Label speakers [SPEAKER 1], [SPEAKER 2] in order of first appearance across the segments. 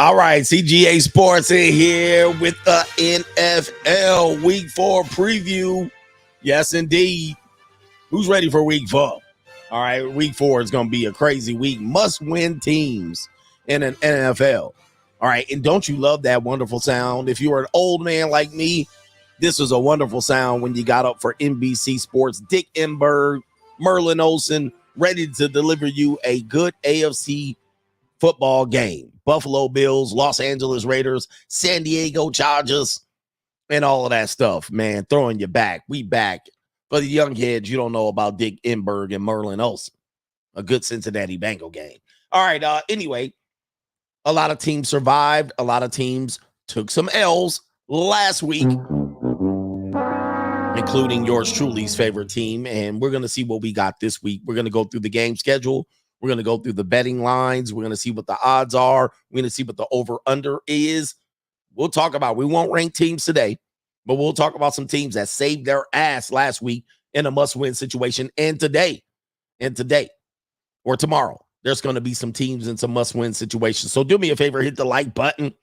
[SPEAKER 1] All right, CGA Sports in here with the NFL Week 4 preview. Yes, indeed. Who's ready for Week 4? All right, Week 4 is going to be a crazy week. Must-win teams in an NFL. All right, and don't you love that wonderful sound? If you are an old man like me, this was a wonderful sound when you got up for NBC Sports. Dick Enberg, Merlin Olsen, ready to deliver you a good AFC football game. Buffalo Bills, Los Angeles Raiders, San Diego Chargers, and all of that stuff, man. Throwing you back. We back. For the young kids, you don't know about Dick Enberg and Merlin Olsen. A good Cincinnati Bengal game. All right, anyway, a lot of teams survived. A lot of teams took some L's last week, including yours truly's favorite team. And we're going to see what we got this week. We're going to go through the game schedule. We're going to go through the betting lines. We're going to see what the odds are. We're going to see what the over-under is. We'll talk about, we won't rank teams today, but we'll talk about some teams that saved their ass last week in a must-win situation. And today, or tomorrow, there's going to be some teams in some must-win situations. So do me a favor, hit the like button.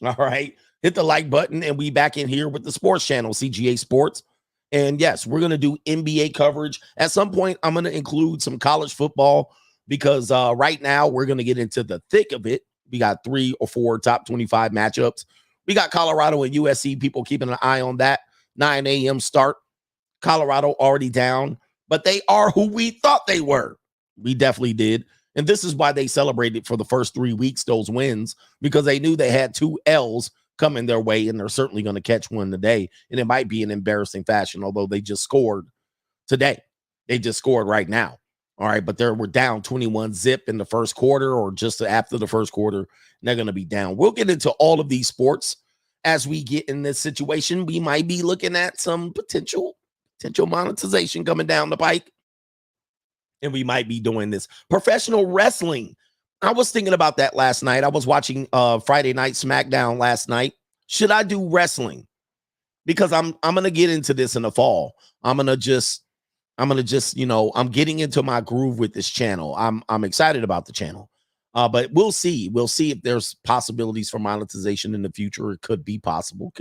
[SPEAKER 1] All right. Hit the like button, and we back in here with the sports channel, CGA Sports. And yes, we're going to do NBA coverage. At some point, I'm going to include some college football because right now we're going to get into the thick of it. We got 3 or 4 top 25 matchups. We got Colorado and USC. People keeping an eye on that. 9 a.m. start. Colorado already down, but they are who we thought they were. We definitely did. And this is why they celebrated for the first 3 weeks, those wins, because they knew they had 2 L's coming their way, and they're certainly going to catch one today. And it might be an embarrassing fashion, although they just scored today. They just scored right now. All right, but we're down 21-0 in the first quarter or just after the first quarter, and they're going to be down. We'll get into all of these sports as we get in this situation. We might be looking at some potential monetization coming down the pike, and we might be doing this. Professional wrestling. I was thinking about that last night. I was watching Friday Night SmackDown last night. Should I do wrestling? Because I'm going to get into this in the fall. I'm going to just, I'm getting into my groove with this channel. I'm excited about the channel. But we'll see. We'll see if there's possibilities for monetization in the future. It could be possible.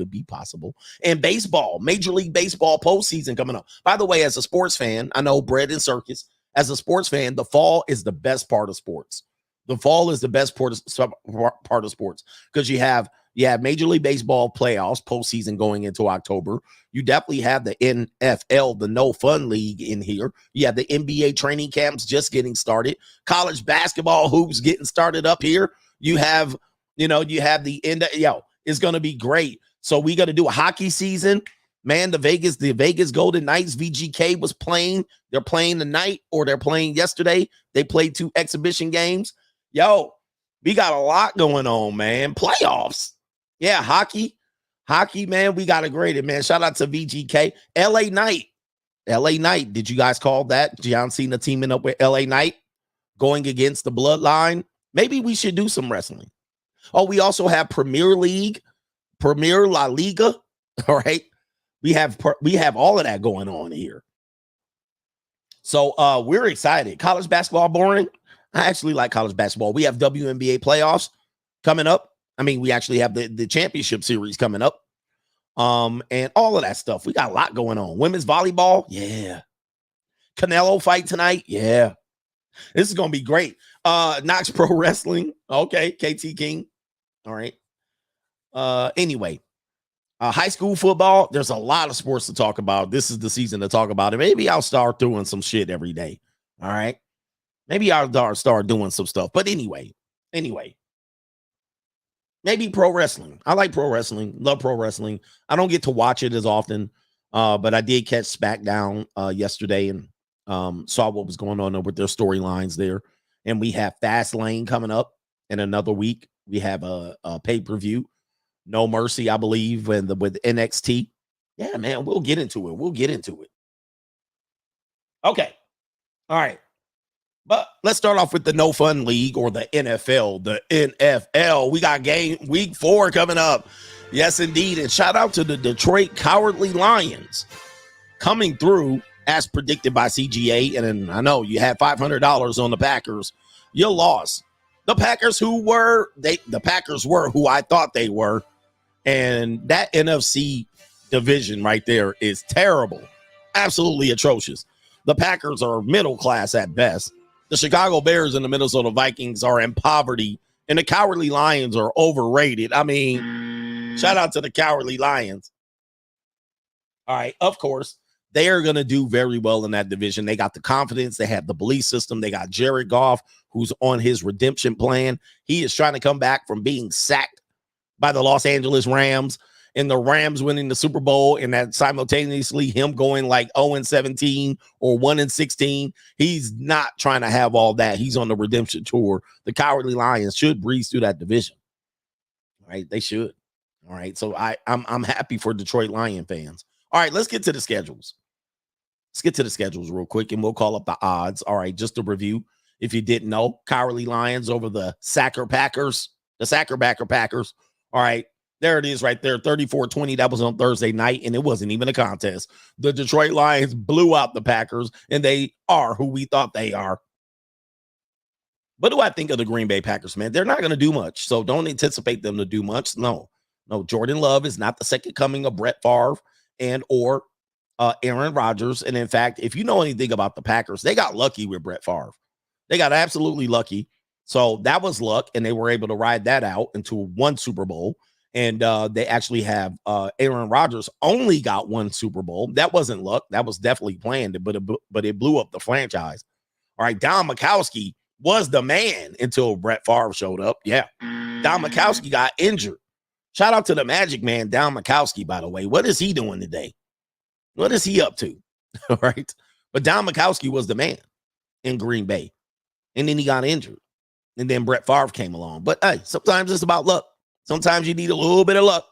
[SPEAKER 1] And baseball, Major League Baseball postseason coming up. By the way, as a sports fan, I know bread and circus. As a sports fan, the fall is the best part of sports. The fall is the best part of sports because you have Major League Baseball playoffs, postseason going into October. You definitely have the NFL, the No Fun League in here. You have the NBA training camps just getting started. College basketball hoops getting started up here. You have the end of, it's going to be great. So we got to do a hockey season. Man, the Vegas Golden Knights, VGK was playing. They're playing tonight or they're playing yesterday. They played 2 exhibition games. We got a lot going on, man. Playoffs. Yeah, hockey, man. We got to grade it, man. Shout out to VGK. LA Knight. Did you guys call that? John Cena teaming up with LA Knight, going against the Bloodline. Maybe we should do some wrestling. Oh, we also have Premier La Liga. All right. We have all of that going on here. So we're excited. College basketball boring. I actually like college basketball. We have WNBA playoffs coming up. I mean, we actually have the championship series coming up. And all of that stuff. We got a lot going on. Women's volleyball. Yeah. Canelo fight tonight. Yeah. This is going to be great. Knox Pro Wrestling. Okay. KT King. All right. Anyway, high school football. There's a lot of sports to talk about. This is the season to talk about it. Maybe I'll start doing some shit every day. All right. Maybe I'll start doing some stuff. But anyway. Maybe pro wrestling. I like pro wrestling. Love pro wrestling. I don't get to watch it as often, but I did catch SmackDown yesterday and saw what was going on with their storylines there. And we have Fastlane coming up in another week. We have a pay-per-view. No Mercy, I believe, with NXT. Yeah, man, we'll get into it. Okay. All right. But let's start off with the No Fun League or the NFL. The NFL. We got game week 4 coming up. Yes, indeed. And shout out to the Detroit Cowardly Lions coming through as predicted by CGA. And I know you had $500 on the Packers. You lost. The Packers the Packers were who I thought they were. And that NFC division right there is terrible. Absolutely atrocious. The Packers are middle class at best. The Chicago Bears and the Minnesota Vikings are in poverty. And the Cowardly Lions are overrated. I mean, shout out to the Cowardly Lions. All right, of course, they are going to do very well in that division. They got the confidence. They have the belief system. They got Jared Goff, who's on his redemption plan. He is trying to come back from being sacked by the Los Angeles Rams, and the Rams winning the Super Bowl, and that simultaneously him going like 0-17 or 1-16. He's not trying to have all that. He's on the redemption tour. The Cowardly Lions should breeze through that division. All right, they should. All right, so I'm happy for Detroit Lion fans. All right, let's get to the schedules. Let's get to the schedules real quick, and we'll call up the odds. All right, just a review. If you didn't know, Cowardly Lions over the Sacker Packers. All right, there it is right there, 34-20. That was on Thursday night, and it wasn't even a contest. The Detroit Lions blew out the Packers, and they are who we thought they are. What do I think of the Green Bay Packers, man? They're not going to do much, so don't anticipate them to do much. No, Jordan Love is not the second coming of Brett Favre and or Aaron Rodgers. And in fact, if you know anything about the Packers, they got lucky with Brett Favre. They got absolutely lucky. So that was luck, and they were able to ride that out into one Super Bowl. And they actually have Aaron Rodgers only got one Super Bowl. That wasn't luck. That was definitely planned, but it blew up the franchise. All right, Don Majkowski was the man until Brett Favre showed up. Yeah, Don Majkowski got injured. Shout out to the Magic Man, Don Majkowski, by the way. What is he doing today? What is he up to? All right, but Don Majkowski was the man in Green Bay, and then he got injured. And then Brett Favre came along. But hey, sometimes it's about luck. Sometimes you need a little bit of luck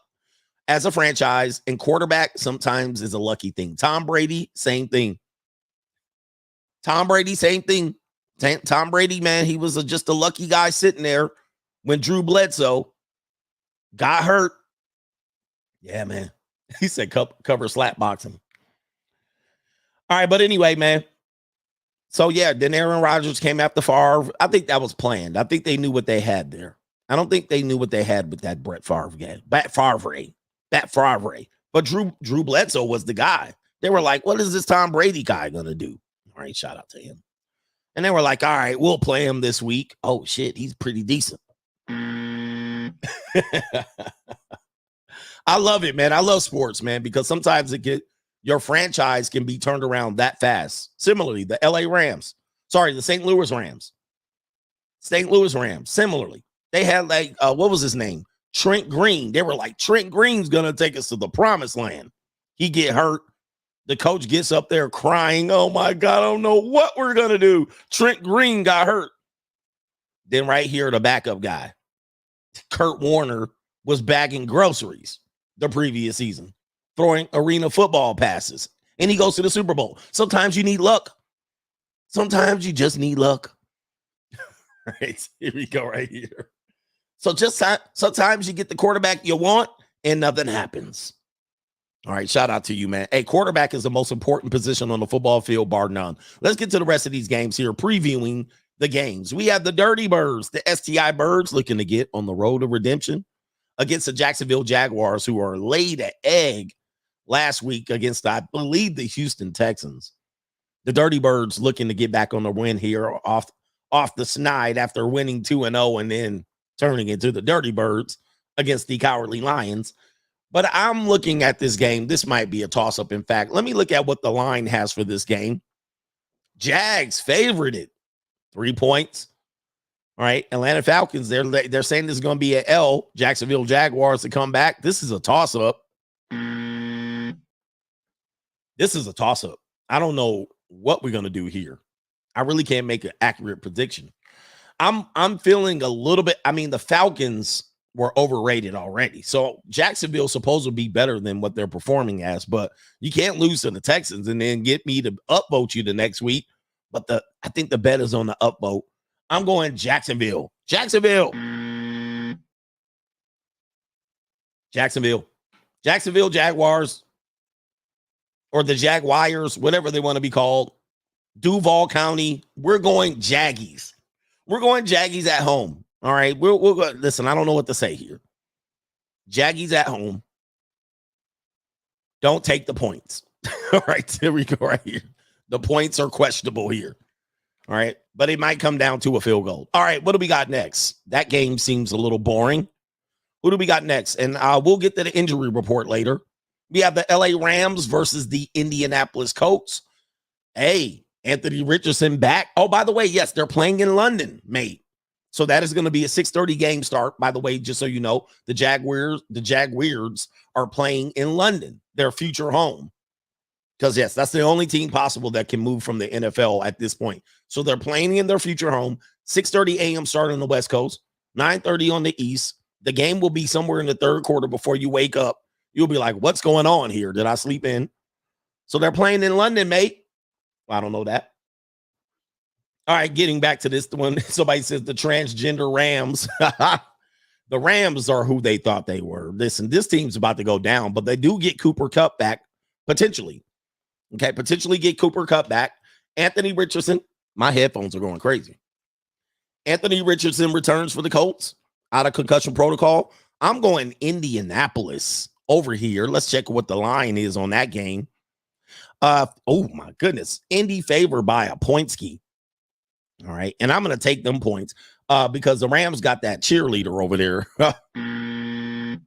[SPEAKER 1] as a franchise. And quarterback sometimes is a lucky thing. Tom Brady, same thing. Tom Brady, man, he was just a lucky guy sitting there when Drew Bledsoe got hurt. Yeah, man. He said cover slap boxing. All right, but anyway, man. So, yeah, then Aaron Rodgers came after Favre. I think that was planned. I think they knew what they had there. I don't think they knew what they had with that Brett Favre game. That Favre. But Drew Bledsoe was the guy. They were like, what is this Tom Brady guy going to do? All right, shout out to him. And they were like, all right, we'll play him this week. Oh, shit, he's pretty decent. I love it, man. I love sports, man, because sometimes your franchise can be turned around that fast. Similarly, the the St. Louis Rams. Similarly, they had what was his name? Trent Green. They were like, Trent Green's going to take us to the promised land. He get hurt. The coach gets up there crying. Oh my God, I don't know what we're going to do. Trent Green got hurt. Then right here, the backup guy, Kurt Warner, was bagging groceries the previous season, throwing arena football passes, and he goes to the Super Bowl. Sometimes you need luck. Sometimes you just need luck. Right, here we go right here. So sometimes you get the quarterback you want and nothing happens. All right, shout out to you, man. Hey, quarterback is the most important position on the football field, bar none. Let's get to the rest of these games here, previewing the games. We have the Dirty Birds, the STI Birds, looking to get on the road to redemption against the Jacksonville Jaguars, who are laid an egg last week against, I believe, the Houston Texans. The Dirty Birds looking to get back on the win here off the snide after winning 2-0 and then turning into the Dirty Birds against the Cowardly Lions. But I'm looking at this game. This might be a toss-up. In fact, let me look at what the line has for this game. Jags favored it. 3 points. All right. Atlanta Falcons, they're saying this is going to be an L. Jacksonville Jaguars to come back. This is a toss-up. This is a toss-up. I don't know what we're going to do here. I really can't make an accurate prediction. I'm feeling a little bit. I mean, the Falcons were overrated already. So Jacksonville's supposed to be better than what they're performing as, but you can't lose to the Texans and then get me to upvote you the next week. But I think the bet is on the upvote. I'm going Jacksonville. Jacksonville Jaguars, or the Jaguars, whatever they want to be called. Duval County. We're going Jaggies. We're going Jaggies at home. All right, we'll go. Listen, I don't know what to say here. Jaggies at home. Don't take the points. All right, here we go right here. The points are questionable here. All right, but it might come down to a field goal. All right, what do we got next? That game seems a little boring. Who do we got next? And we'll get to the injury report later. We have the LA Rams versus the Indianapolis Colts. Hey, Anthony Richardson back. Oh, by the way, yes, they're playing in London, mate. So that is going to be a 6:30 game start. By the way, just so you know, the Jaguars are playing in London, their future home. Because, yes, that's the only team possible that can move from the NFL at this point. So they're playing in their future home. 6:30 a.m. start on the West Coast, 9:30 on the East. The game will be somewhere in the third quarter before you wake up. You'll be like, what's going on here? Did I sleep in? So they're playing in London, mate. Well, I don't know that. All right, getting back to this one. Somebody says the transgender Rams. The Rams are who they thought they were. Listen, this team's about to go down, but they do get Cooper Kupp back, potentially. Okay, potentially get Cooper Kupp back. Anthony Richardson. My headphones are going crazy. Anthony Richardson returns for the Colts out of concussion protocol. I'm going Indianapolis over here. Let's check what the line is on that game. Oh, my goodness. Indy favored by a point ski. All right, and I'm going to take them points because the Rams got that cheerleader over there. I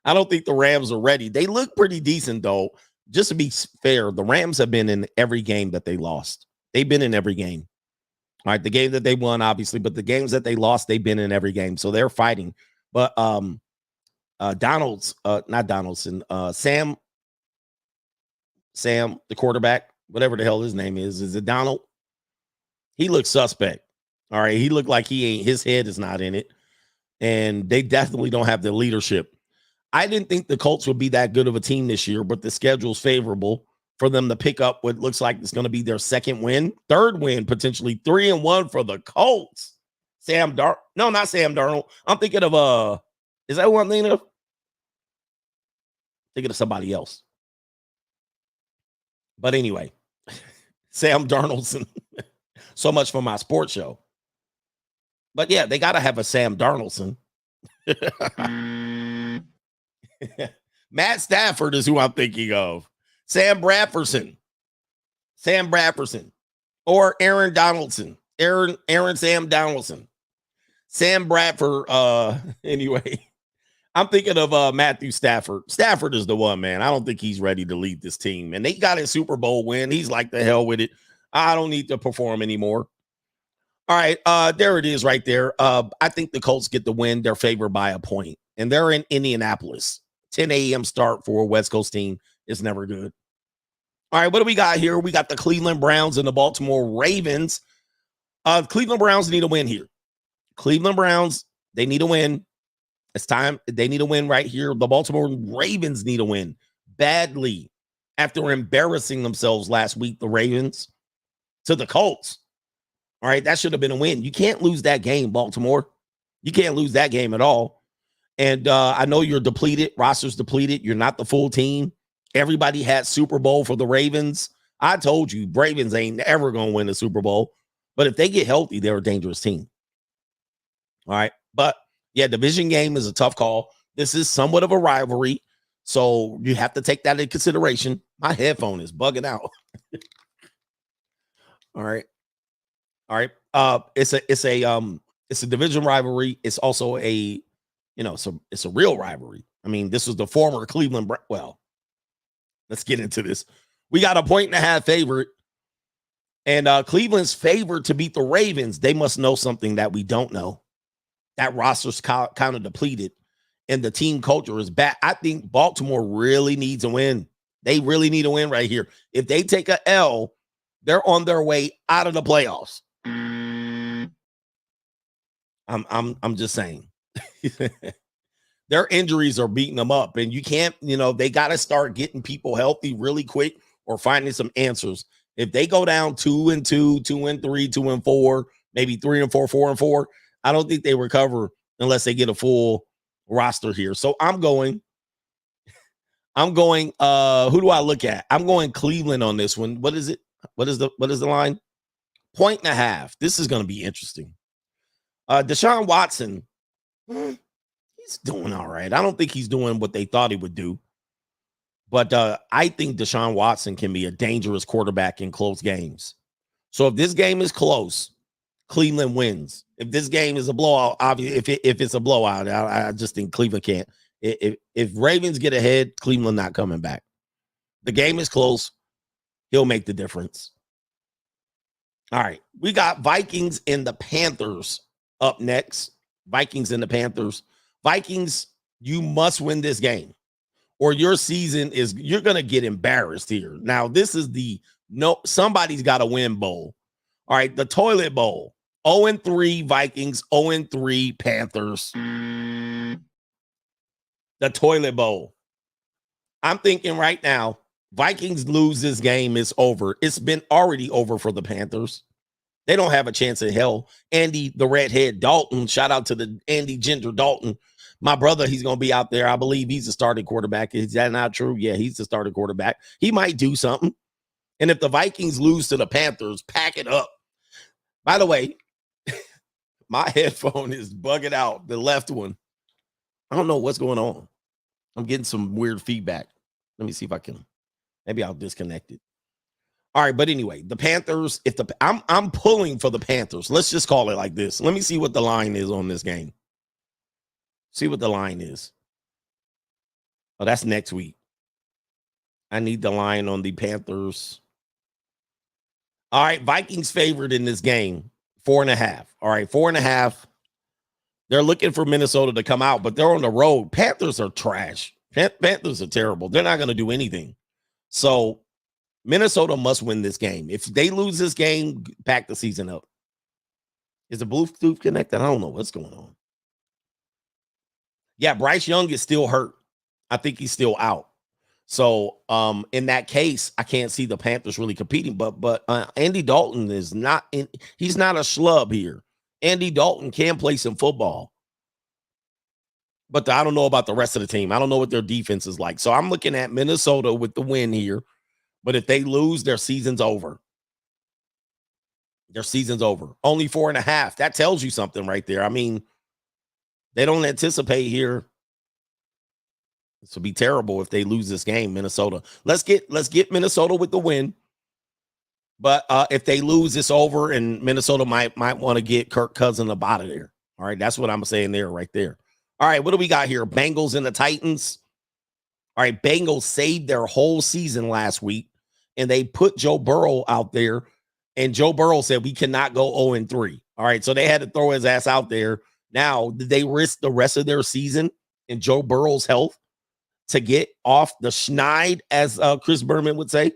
[SPEAKER 1] don't think the Rams are ready. They look pretty decent, though. Just to be fair, the Rams have been in every game that they lost. They've been in every game. All right, the game that they won, obviously, but the games that they lost, they've been in every game. So they're fighting. But not Donaldson, Sam, the quarterback, whatever the hell his name is it Donald? He looks suspect. All right, he looked like his head is not in it. And they definitely don't have the leadership. I didn't think the Colts would be that good of a team this year, but the schedule's favorable for them to pick up what looks like it's going to be their third win, potentially 3-1 for the Colts. No, not Sam Darnold. I'm thinking of is that what I'm thinking of? Thinking of somebody else. But anyway, Sam Darnoldson. So much for my sports show. But yeah, they got to have a Sam Darnoldson. Matt Stafford is who I'm thinking of. Sam Bradfordson. Or Aaron Donaldson. Aaron Sam Donaldson. Sam Bradford. Anyway, I'm thinking of Matthew Stafford. Stafford is the one, man. I don't think he's ready to lead this team. And they got a Super Bowl win. He's like, the hell with it. I don't need to perform anymore. All right, there it is right there. I think the Colts get the win. They're favored by a point. And they're in Indianapolis. 10 a.m. start for a West Coast team is never good. All right, what do we got here? We got the Cleveland Browns and the Baltimore Ravens. Cleveland Browns need a win here. Cleveland Browns, they need a win. It's time. They need a win right here. The Baltimore Ravens need a win badly after embarrassing themselves last week, the Ravens, to the Colts. All right, that should have been a win. You can't lose that game, Baltimore. You can't lose that game at all. And I know you're depleted. Roster's depleted. You're not the full team. Everybody had Super Bowl for the Ravens. I told you, Ravens ain't ever going to win the Super Bowl. But if they get healthy, they're a dangerous team. All right. But, yeah, division game is a tough call. This is somewhat of a rivalry. So you have to take that into consideration. My headphone is bugging out. All right. All right. It's a division rivalry. It's also it's a real rivalry. I mean, this was the former Cleveland. Well, let's get into this. We got a 1.5 favorite, and Cleveland's favored to beat the Ravens. They must know something that we don't know. That roster's kind of depleted, and the team culture is bad. I think Baltimore really needs a win. They really need a win right here. If they take a L, they're on their way out of the playoffs. I'm just saying. Their injuries are beating them up, and you can't, they got to start getting people healthy really quick or finding some answers. If they go down 2-2, 2-3, 2-4, maybe 3-4, 4-4, I don't think they recover unless they get a full roster here. So I'm going, who do I look at? I'm going Cleveland on this one. What is it? What is the line? 1.5. This is going to be interesting. Deshaun Watson, he's doing all right. I don't think he's doing what they thought he would do. But I think Deshaun Watson can be a dangerous quarterback in close games. So if this game is close, Cleveland wins. If this game is a blowout, obviously, if it's a blowout, I just think Cleveland can't. If Ravens get ahead, Cleveland not coming back. The game is close. He'll make the difference. All right. We got Vikings and the Panthers up next. Vikings and the Panthers. Vikings, you must win this game, or your season is, you're going to get embarrassed here. Now, this is somebody's got to win bowl. All right, the toilet bowl. 0-3 Vikings, 0-3 Panthers. The toilet bowl. I'm thinking right now, Vikings lose this game, it's over. It's been already over for the Panthers. They don't have a chance in hell. Andy, the redhead Dalton, shout out to the Andy Ginger Dalton. My brother, he's going to be out there. I believe he's the starting quarterback. Is that not true? Yeah, he's the starting quarterback. He might do something. And if the Vikings lose to the Panthers, pack it up. By the way, my headphone is bugging out, the left one. I don't know what's going on. I'm getting some weird feedback. Let me see if I can. Maybe I'll disconnect it. All right, but anyway, the Panthers, I'm pulling for the Panthers. Let's just call it like this. Let me see what the line is on this game. See what the line is. Oh, that's next week. I need the line on the Panthers. All right, Vikings favored in this game, 4.5. All right, 4.5. They're looking for Minnesota to come out, but they're on the road. Panthers are trash. Panthers are terrible. They're not going to do anything. So Minnesota must win this game. If they lose this game, pack the season up. Is the Bluetooth connected? I don't know what's going on. Yeah, Bryce Young is still hurt. I think he's still out. So in that case, I can't see the Panthers really competing. But Andy Dalton is not in. He's not a schlub here. Andy Dalton can play some football. But I don't know about the rest of the team. I don't know what their defense is like. So I'm looking at Minnesota with the win here. But if they lose, their season's over. Their season's over. Only 4.5. That tells you something right there. I mean, they don't anticipate here. This would be terrible if they lose this game, Minnesota. Let's get Minnesota with the win. But if they lose, it's over, and Minnesota might want to get Kirk Cousins up out of there. All right, that's what I'm saying there, right there. All right, what do we got here? Bengals and the Titans. All right, Bengals saved their whole season last week, and they put Joe Burrow out there, and Joe Burrow said, we cannot go 0-3. All right, so they had to throw his ass out there. Now, did they risk the rest of their season and Joe Burrow's health to get off the schneid, as Chris Berman would say?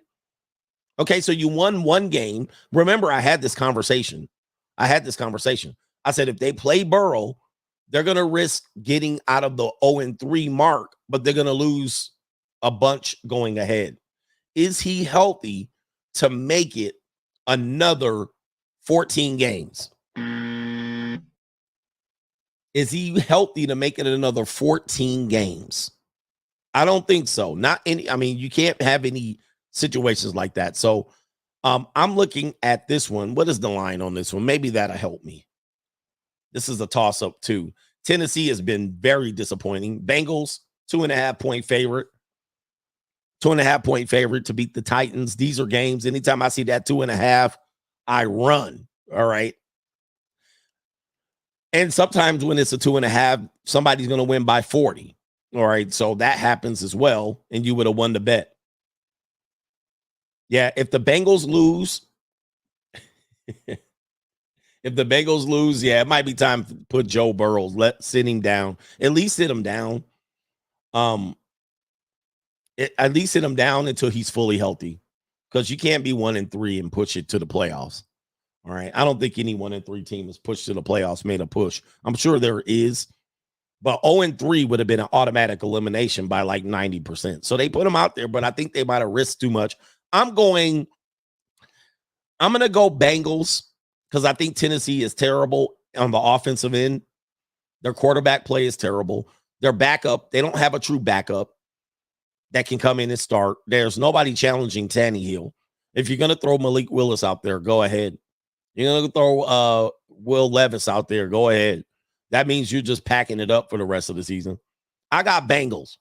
[SPEAKER 1] Okay, so you won one game. Remember, I had this conversation. I said, if they play Burrow, they're going to risk getting out of the 0-3 mark, but they're going to lose a bunch going ahead. Is he healthy to make it another 14 games? Is he healthy to make it another 14 games? I don't think so. Not any. I mean, you can't have any situations like that. So I'm looking at this one. What is the line on this one? Maybe that'll help me. This is a toss-up too. Tennessee has been very disappointing. Bengals, 2.5-point favorite. 2.5-point favorite to beat the Titans. These are games. Anytime I see that 2.5, I run. All right. And sometimes when it's a 2.5, somebody's going to win by 40. All right. So that happens as well. And you would have won the bet. Yeah. If the Bengals lose, yeah, it might be time to put Joe Burrow, sit him down. At least sit him down. At least sit him down until he's fully healthy. Because you can't be 1-3 and push it to the playoffs. All right. I don't think any 1-3 team is pushed to the playoffs, made a push. I'm sure there is. But 0-3 would have been an automatic elimination by like 90%. So they put him out there, but I think they might have risked too much. I'm going to go Bengals because I think Tennessee is terrible on the offensive end. Their quarterback play is terrible. Their backup, they don't have a true backup that can come in and start. There's nobody challenging Tannehill. If you're going to throw Malik Willis out there, go ahead. You're going to throw Will Levis out there. Go ahead. That means you're just packing it up for the rest of the season. I got Bengals.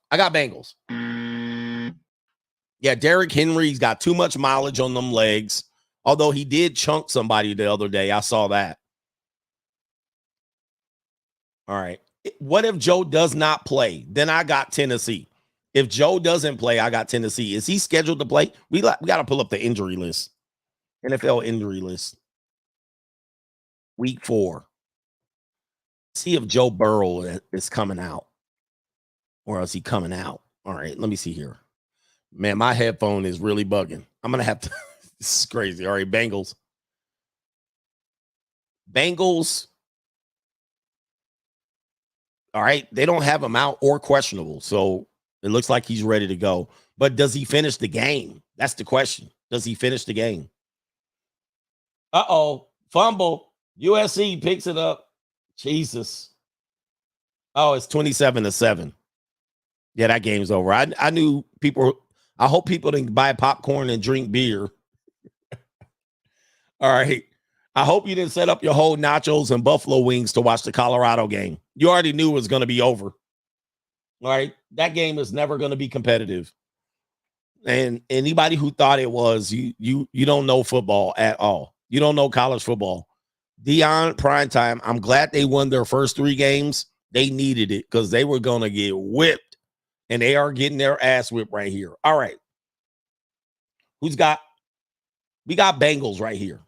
[SPEAKER 1] Yeah, Derrick Henry's got too much mileage on them legs. Although he did chunk somebody the other day. I saw that. All right. What if Joe does not play? Then I got Tennessee. If Joe doesn't play, I got Tennessee. Is he scheduled to play? We got to pull up the injury list. NFL injury list. Week 4. See if Joe Burrow is coming out. Or is he coming out? All right, let me see here. Man, my headphone is really bugging. I'm going to have to. This is crazy. All right, Bengals. All right, they don't have him out or questionable. So it looks like he's ready to go. But does he finish the game? That's the question. Does he finish the game? Uh-oh. Fumble. USC picks it up. Jesus. Oh, it's 27-7. Yeah, that game's over. I knew people. I hope people didn't buy popcorn and drink beer. All right. I hope you didn't set up your whole nachos and buffalo wings to watch the Colorado game. You already knew it was going to be over. All right. That game is never going to be competitive. And anybody who thought it was, you don't know football at all. You don't know college football. Dion Primetime, I'm glad they won their first 3 games. They needed it because they were going to get whipped. And they are getting their ass whipped right here. All right. We got Bengals right here.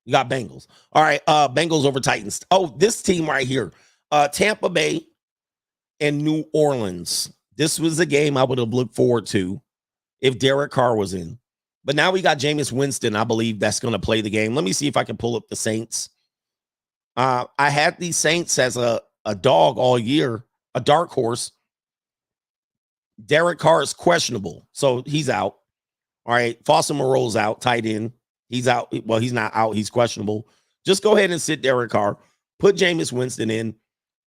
[SPEAKER 1] You got Bengals. All right. Bengals over Titans. Oh, this team right here. Tampa Bay and New Orleans. This was a game I would have looked forward to if Derek Carr was in. But now we got Jameis Winston. I believe that's going to play the game. Let me see if I can pull up the Saints. I had these Saints as a dog all year, a dark horse. Derek Carr is questionable, so he's out. All right. Foster Moreau's out, tight end. He's out. Well, he's not out. He's questionable. Just go ahead and sit Derek Carr. Put Jameis Winston in.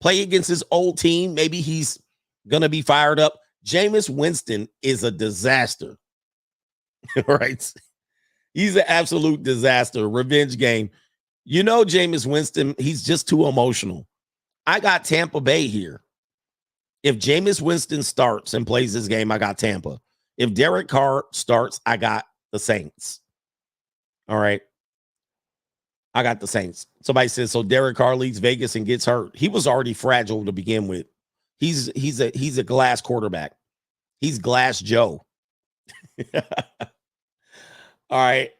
[SPEAKER 1] Play against his old team. Maybe he's going to be fired up. Jameis Winston is a disaster. Right? He's an absolute disaster. Revenge game. You know Jameis Winston, he's just too emotional. I got Tampa Bay here. If Jameis Winston starts and plays this game, I got Tampa. If Derek Carr starts, I got the Saints. All right. I got the Saints. Somebody says, so Derek Carr leads Vegas and gets hurt. He was already fragile to begin with. He's a glass quarterback. He's Glass Joe. All right.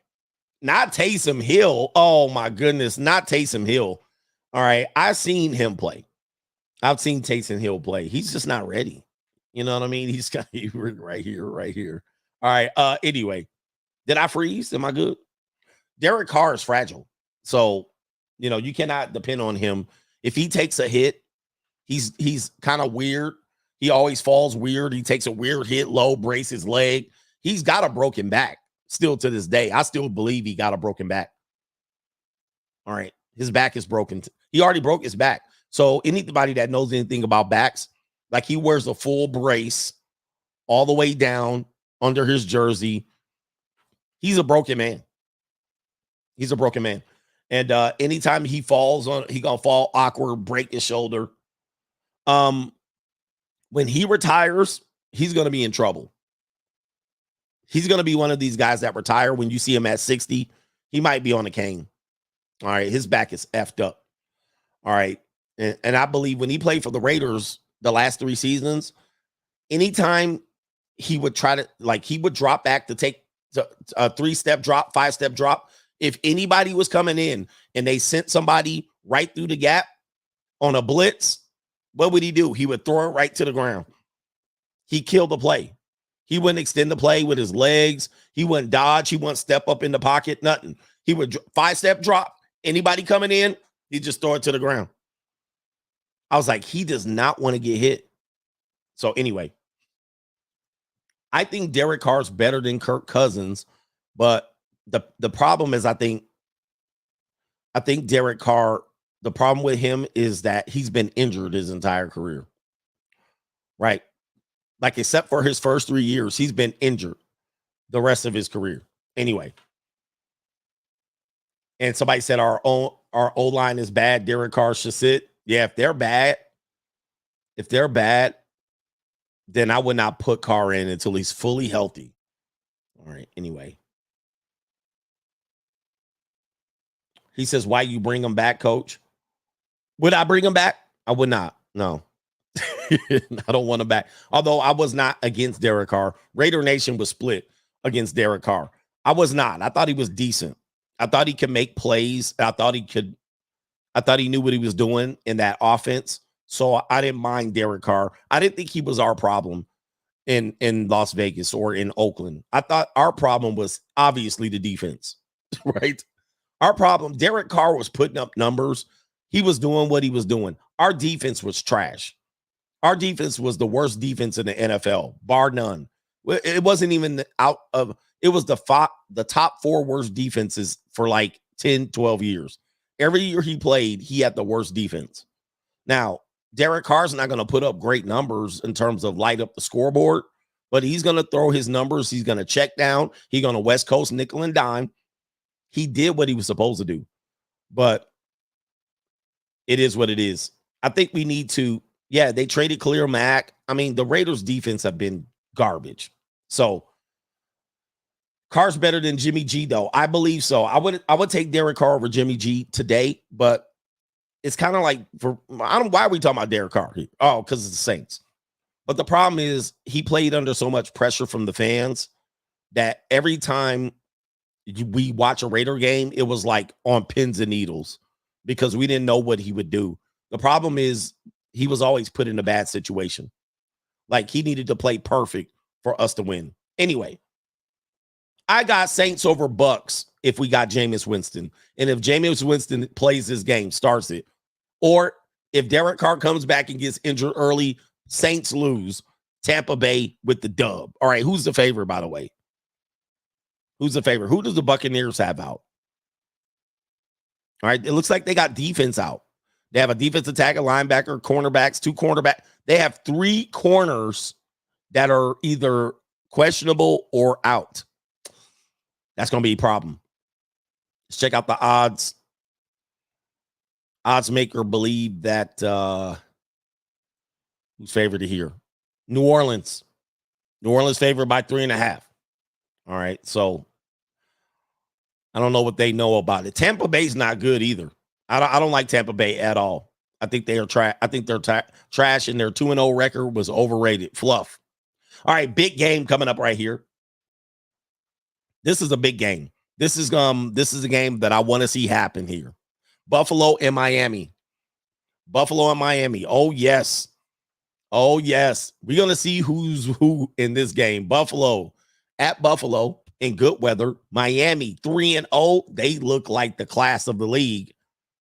[SPEAKER 1] Not Taysom Hill. Oh, my goodness. Not Taysom Hill. All right. I've seen him play. I've seen Taysom Hill play. He's just not ready. You know what I mean? He's got right here. All right. Anyway, did I freeze? Am I good? Derek Carr is fragile. So, you cannot depend on him. If he takes a hit, he's kind of weird. He always falls weird. He takes a weird hit low, brace his leg. He's got a broken back still to this day. I still believe he got a broken back. All right. His back is broken. He already broke his back. So anybody that knows anything about backs, like he wears a full brace all the way down under his jersey. He's a broken man. He's a broken man. And anytime he falls he gonna fall awkward, break his shoulder. When he retires, he's gonna be in trouble. He's gonna be one of these guys that retire. When you see him at 60, he might be on a cane. All right, his back is effed up. All right. And I believe when he played for the Raiders the last 3 seasons, anytime he would try to, he would drop back to take a 3-step drop, 5-step drop. If anybody was coming in and they sent somebody right through the gap on a blitz, what would he do? He would throw it right to the ground. He killed the play. He wouldn't extend the play with his legs. He wouldn't dodge. He wouldn't step up in the pocket, nothing. He would 5-step drop. Anybody coming in, he'd just throw it to the ground. I was like, he does not want to get hit. So anyway, I think Derek Carr's better than Kirk Cousins, but the problem is I think Derek Carr, the problem with him is that he's been injured his entire career. Right? Like, except for his first 3 years, he's been injured the rest of his career. Anyway, And somebody said our O-line is bad. Derek Carr should sit. Yeah, if they're bad, then I would not put Carr in until he's fully healthy. All right. Anyway. He says, why you bring him back, coach? Would I bring him back? I would not. No. I don't want him back. Although I was not against Derek Carr. Raider Nation was split against Derek Carr. I was not. I thought he was decent. I thought he could make plays. I thought he knew what he was doing in that offense. So I didn't mind Derek Carr. I didn't think he was our problem in Las Vegas or in Oakland. I thought our problem was obviously the defense, right? Our problem, Derek Carr was putting up numbers. He was doing what he was doing. Our defense was trash. Our defense was the worst defense in the NFL, bar none. It wasn't even it was the top 4 worst defenses for like 10, 12 years. Every year he played, he had the worst defense. Now, Derek Carr's not going to put up great numbers in terms of light up the scoreboard, but he's going to throw his numbers. He's going to check down. He's going to West Coast nickel and dime. He did what he was supposed to do, but it is what it is. I think we need to, they traded Khalil Mack. I mean, the Raiders defense have been garbage. So Carr's better than Jimmy G, though. I believe so. I would take Derek Carr over Jimmy G today, but it's kind of like why are we talking about Derek Carr here? Oh, because it's the Saints. But the problem is he played under so much pressure from the fans that every time we watch a Raider game, it was like on pins and needles because we didn't know what he would do. The problem is he was always put in a bad situation. Like he needed to play perfect for us to win. Anyway, I got Saints over Bucks if we got Jameis Winston. And if Jameis Winston plays this game, starts it. Or if Derek Carr comes back and gets injured early, Saints lose. Tampa Bay with the dub. All right, who's the favorite, by the way? Who's the favorite? Who does the Buccaneers have out? All right, it looks like they got defense out. They have a defensive tackle, linebacker, cornerbacks, 2 cornerbacks. They have 3 corners that are either questionable or out. That's going to be a problem. Let's check out the odds. Odds maker believe that who's favored here? New Orleans. New Orleans favored by 3.5. All right, so I don't know what they know about it. Tampa Bay's not good either. I don't like Tampa Bay at all. I think they are trash. I think they're trash, and their 2-0 record was overrated. Fluff. All right, big game coming up right here. This is a big game. This is a game that I want to see happen here. Buffalo and Miami. Buffalo and Miami. Oh, yes. Oh, yes. We're going to see who's who in this game. Buffalo at Buffalo in good weather. Miami 3-0. They look like the class of the league.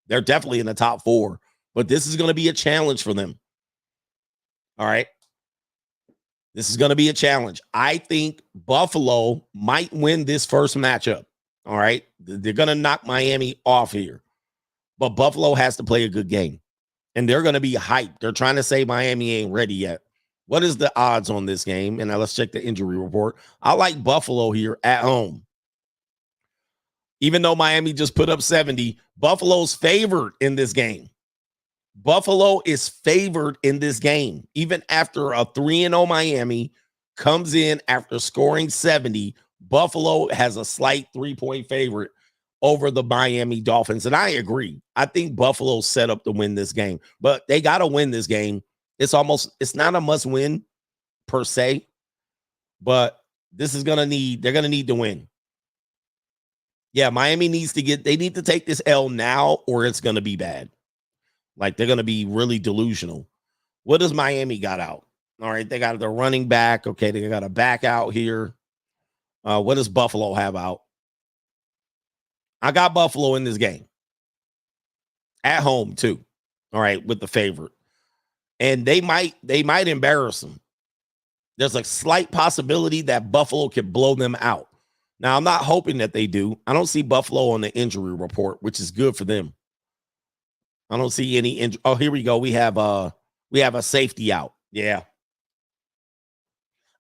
[SPEAKER 1] They're definitely in the top 4. But this is going to be a challenge for them. All right. This is going to be a challenge. I think Buffalo might win this first matchup. All right. They're going to knock Miami off here. But Buffalo has to play a good game. And they're going to be hyped. They're trying to say Miami ain't ready yet. What is the odds on this game? And now let's check the injury report. I like Buffalo here at home. Even though Miami just put up 70, Buffalo's favored in this game. Buffalo is favored in this game. Even after a 3-0 Miami comes in after scoring 70, Buffalo has a slight 3-point favorite over the Miami Dolphins. And I agree. I think Buffalo's set up to win this game, but they got to win this game. It's not a must win per se, but they're going to need to win. Yeah, Miami they need to take this L now or it's going to be bad. Like they're going to be really delusional. What does Miami got out? All right, they got their running back. Okay, they got a back out here. What does Buffalo have out? I got Buffalo in this game. At home, too. All right, with the favorite. And they might embarrass them. There's a slight possibility that Buffalo could blow them out. Now, I'm not hoping that they do. I don't see Buffalo on the injury report, which is good for them. I don't see any injury. Oh, here we go. We have a safety out. Yeah.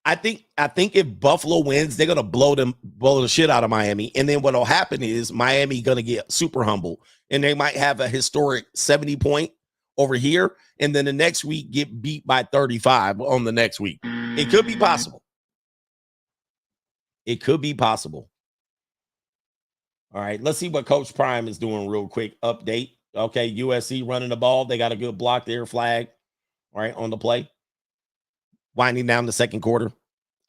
[SPEAKER 1] I think if Buffalo wins, they're gonna blow the shit out of Miami. And then what'll happen is Miami gonna get super humble. And they might have a historic 70 point over here. And then the next week get beat by 35 on the next week. It could be possible. It could be possible. All right, let's see what Coach Prime is doing real quick. Update. Okay, USC running the ball. They got a good block there, flag. All right, on the play. Winding down the second quarter.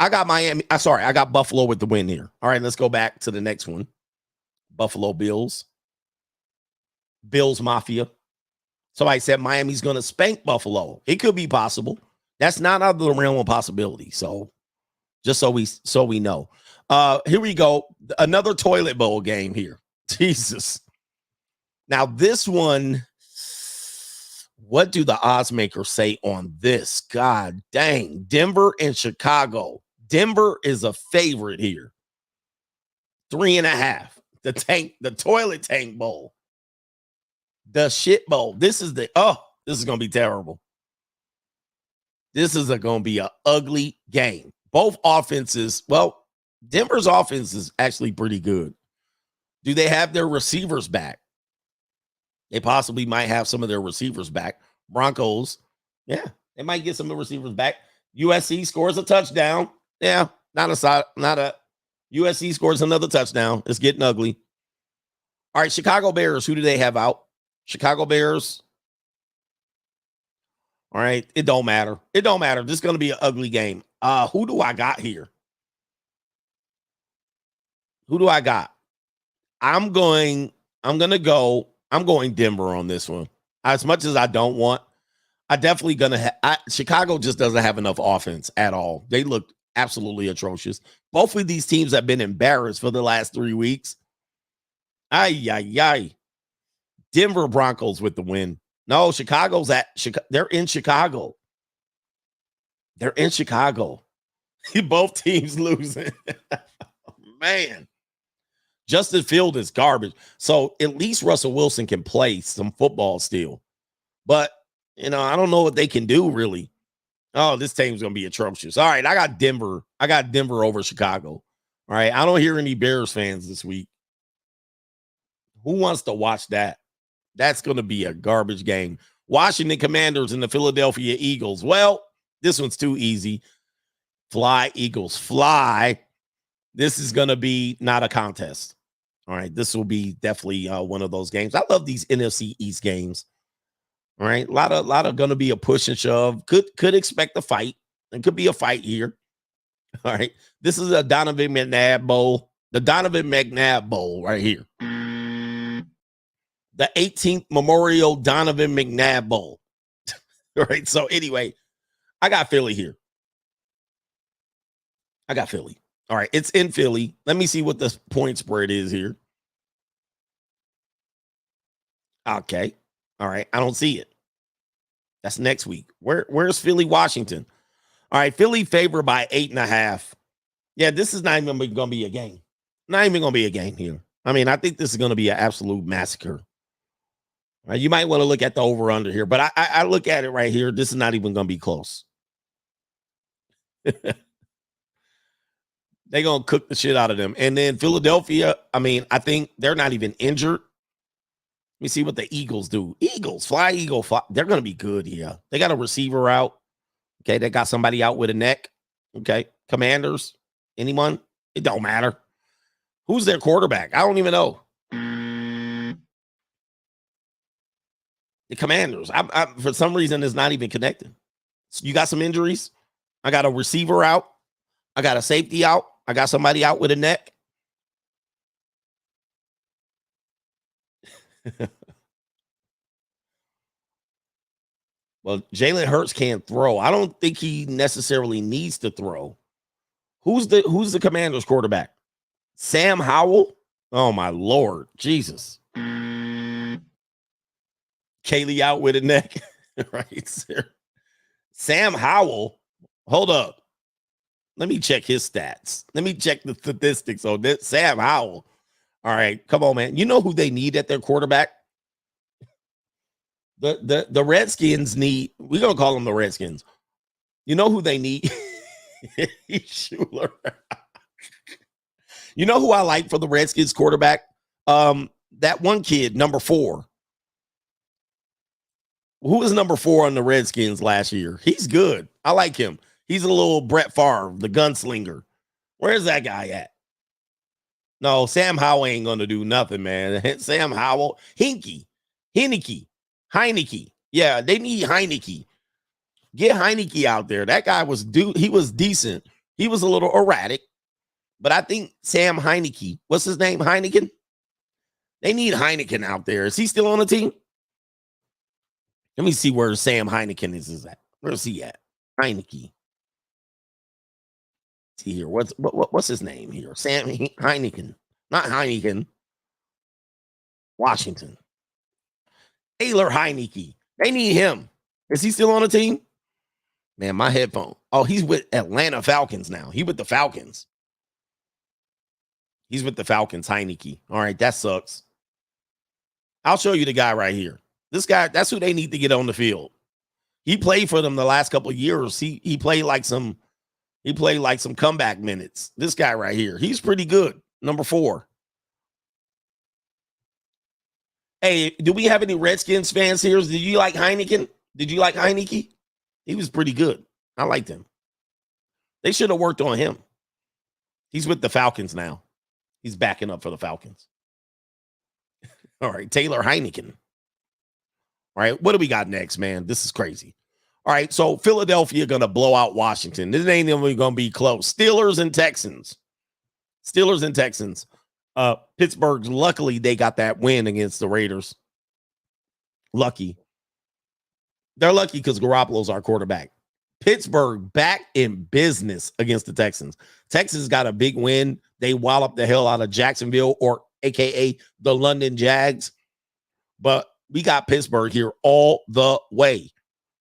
[SPEAKER 1] I got Miami. I got Buffalo with the win here. All right, let's go back to the next one. Buffalo Bills. Bills Mafia. Somebody said Miami's going to spank Buffalo. It could be possible. That's not out of the realm of possibility. So just so we know. Here we go. Another toilet bowl game here. Jesus. Now this one, what do the odds makers say on this? God dang. Denver and Chicago. Denver is a favorite here. 3.5. The toilet tank bowl. The shit bowl. This is going to be terrible. This is going to be an ugly game. Both offenses, well, Denver's offense is actually pretty good. Do they have their receivers back? They possibly might have some of their receivers back. Broncos, yeah, they might get some of the receivers back. USC scores a touchdown. Yeah, USC scores another touchdown. It's getting ugly. All right, Chicago Bears, who do they have out? Chicago Bears. All right, it don't matter. It don't matter. This is going to be an ugly game. Who do I got here? Who do I got? I'm going Denver on this one. As much as I don't want, I definitely going to Chicago just doesn't have enough offense at all. They look absolutely atrocious. Both of these teams have been embarrassed for the last 3 weeks. Denver Broncos with the win. No, they're in Chicago. They're in Chicago. Both teams losing. Man. Justin Field is garbage. So at least Russell Wilson can play some football still. But, I don't know what they can do, really. Oh, this team's going to be atrocious. All right, I got Denver. I got Denver over Chicago. All right, I don't hear any Bears fans this week. Who wants to watch that? That's going to be a garbage game. Washington Commanders and the Philadelphia Eagles. Well, this one's too easy. Fly, Eagles, fly. This is going to be not a contest. All right, this will be definitely one of those games. I love these NFC East games. All right, a lot of going to be a push and shove. Could expect a fight. It could be a fight here. All right, this is a Donovan McNabb Bowl. The Donovan McNabb Bowl right here. The 18th Memorial Donovan McNabb Bowl. All right, so anyway, I got Philly here. I got Philly. All right, it's in Philly. Let me see what the point spread is here. Okay. All right, I don't see it. That's next week. Where's Philly, Washington? All right, Philly favored by 8.5. Yeah, this is not even going to be a game. Not even going to be a game here. I mean, I think this is going to be an absolute massacre. All right, you might want to look at the over-under here, but I look at it right here. This is not even going to be close. They're going to cook the shit out of them. And then Philadelphia, I mean, I think they're not even injured. Let me see what the Eagles do. Eagles, fly, Eagle, fly. They're going to be good here. They got a receiver out. Okay, they got somebody out with a neck. Okay, Commanders, anyone? It don't matter. Who's their quarterback? I don't even know. The Commanders. I for some reason, it's not even connected. So you got some injuries. I got a receiver out. I got a safety out. I got somebody out with a neck. Well, Jalen Hurts can't throw. I don't think he necessarily needs to throw. Who's the Commanders quarterback? Sam Howell? Oh, my Lord. Jesus. Kaylee out with a neck. Right, sir. Sam Howell. Hold up. Let me check his stats. Let me check the statistics on this. Sam Howell. All right, come on, man. You know who they need at their quarterback? The Redskins need, we're going to call them the Redskins. You know who they need? Schuler. You know who I like for the Redskins quarterback? That one kid, number 4. Who was number 4 on the Redskins last year? He's good. I like him. He's a little Brett Favre, the gunslinger. Where's that guy at? No, Sam Howell ain't going to do nothing, man. Sam Howell, Heineke. Yeah, they need Heineke. Get Heineke out there. That guy he was decent. He was a little erratic, but I think Sam Heineke, what's his name? Heineken? They need Heineken out there. Is he still on the team? Let me see where Sam Heineken is at. Where's he at? Heineke. See here. What's his name here? Sam Heineken. Not Heineken. Washington. Taylor Heineke. They need him. Is he still on the team? Man, my headphone. Oh, he's with Atlanta Falcons now. He with the Falcons. He's with the Falcons, Heineke. All right, that sucks. I'll show you the guy right here. This guy, that's who they need to get on the field. He played for them the last couple of years. He played like some comeback minutes. This guy right here, he's pretty good. Number 4. Hey, do we have any Redskins fans here? Did you like Heineken? Did you like Heineke? He was pretty good. I liked him. They should have worked on him. He's with the Falcons now. He's backing up for the Falcons. All right, Taylor Heineken. All right, what do we got next, man? This is crazy. All right, so Philadelphia going to blow out Washington. This ain't even going to be close. Steelers and Texans. Pittsburgh, luckily, they got that win against the Raiders. Lucky. They're lucky because Garoppolo's our quarterback. Pittsburgh back in business against the Texans. Texans got a big win. They walloped the hell out of Jacksonville, or AKA the London Jags. But we got Pittsburgh here all the way.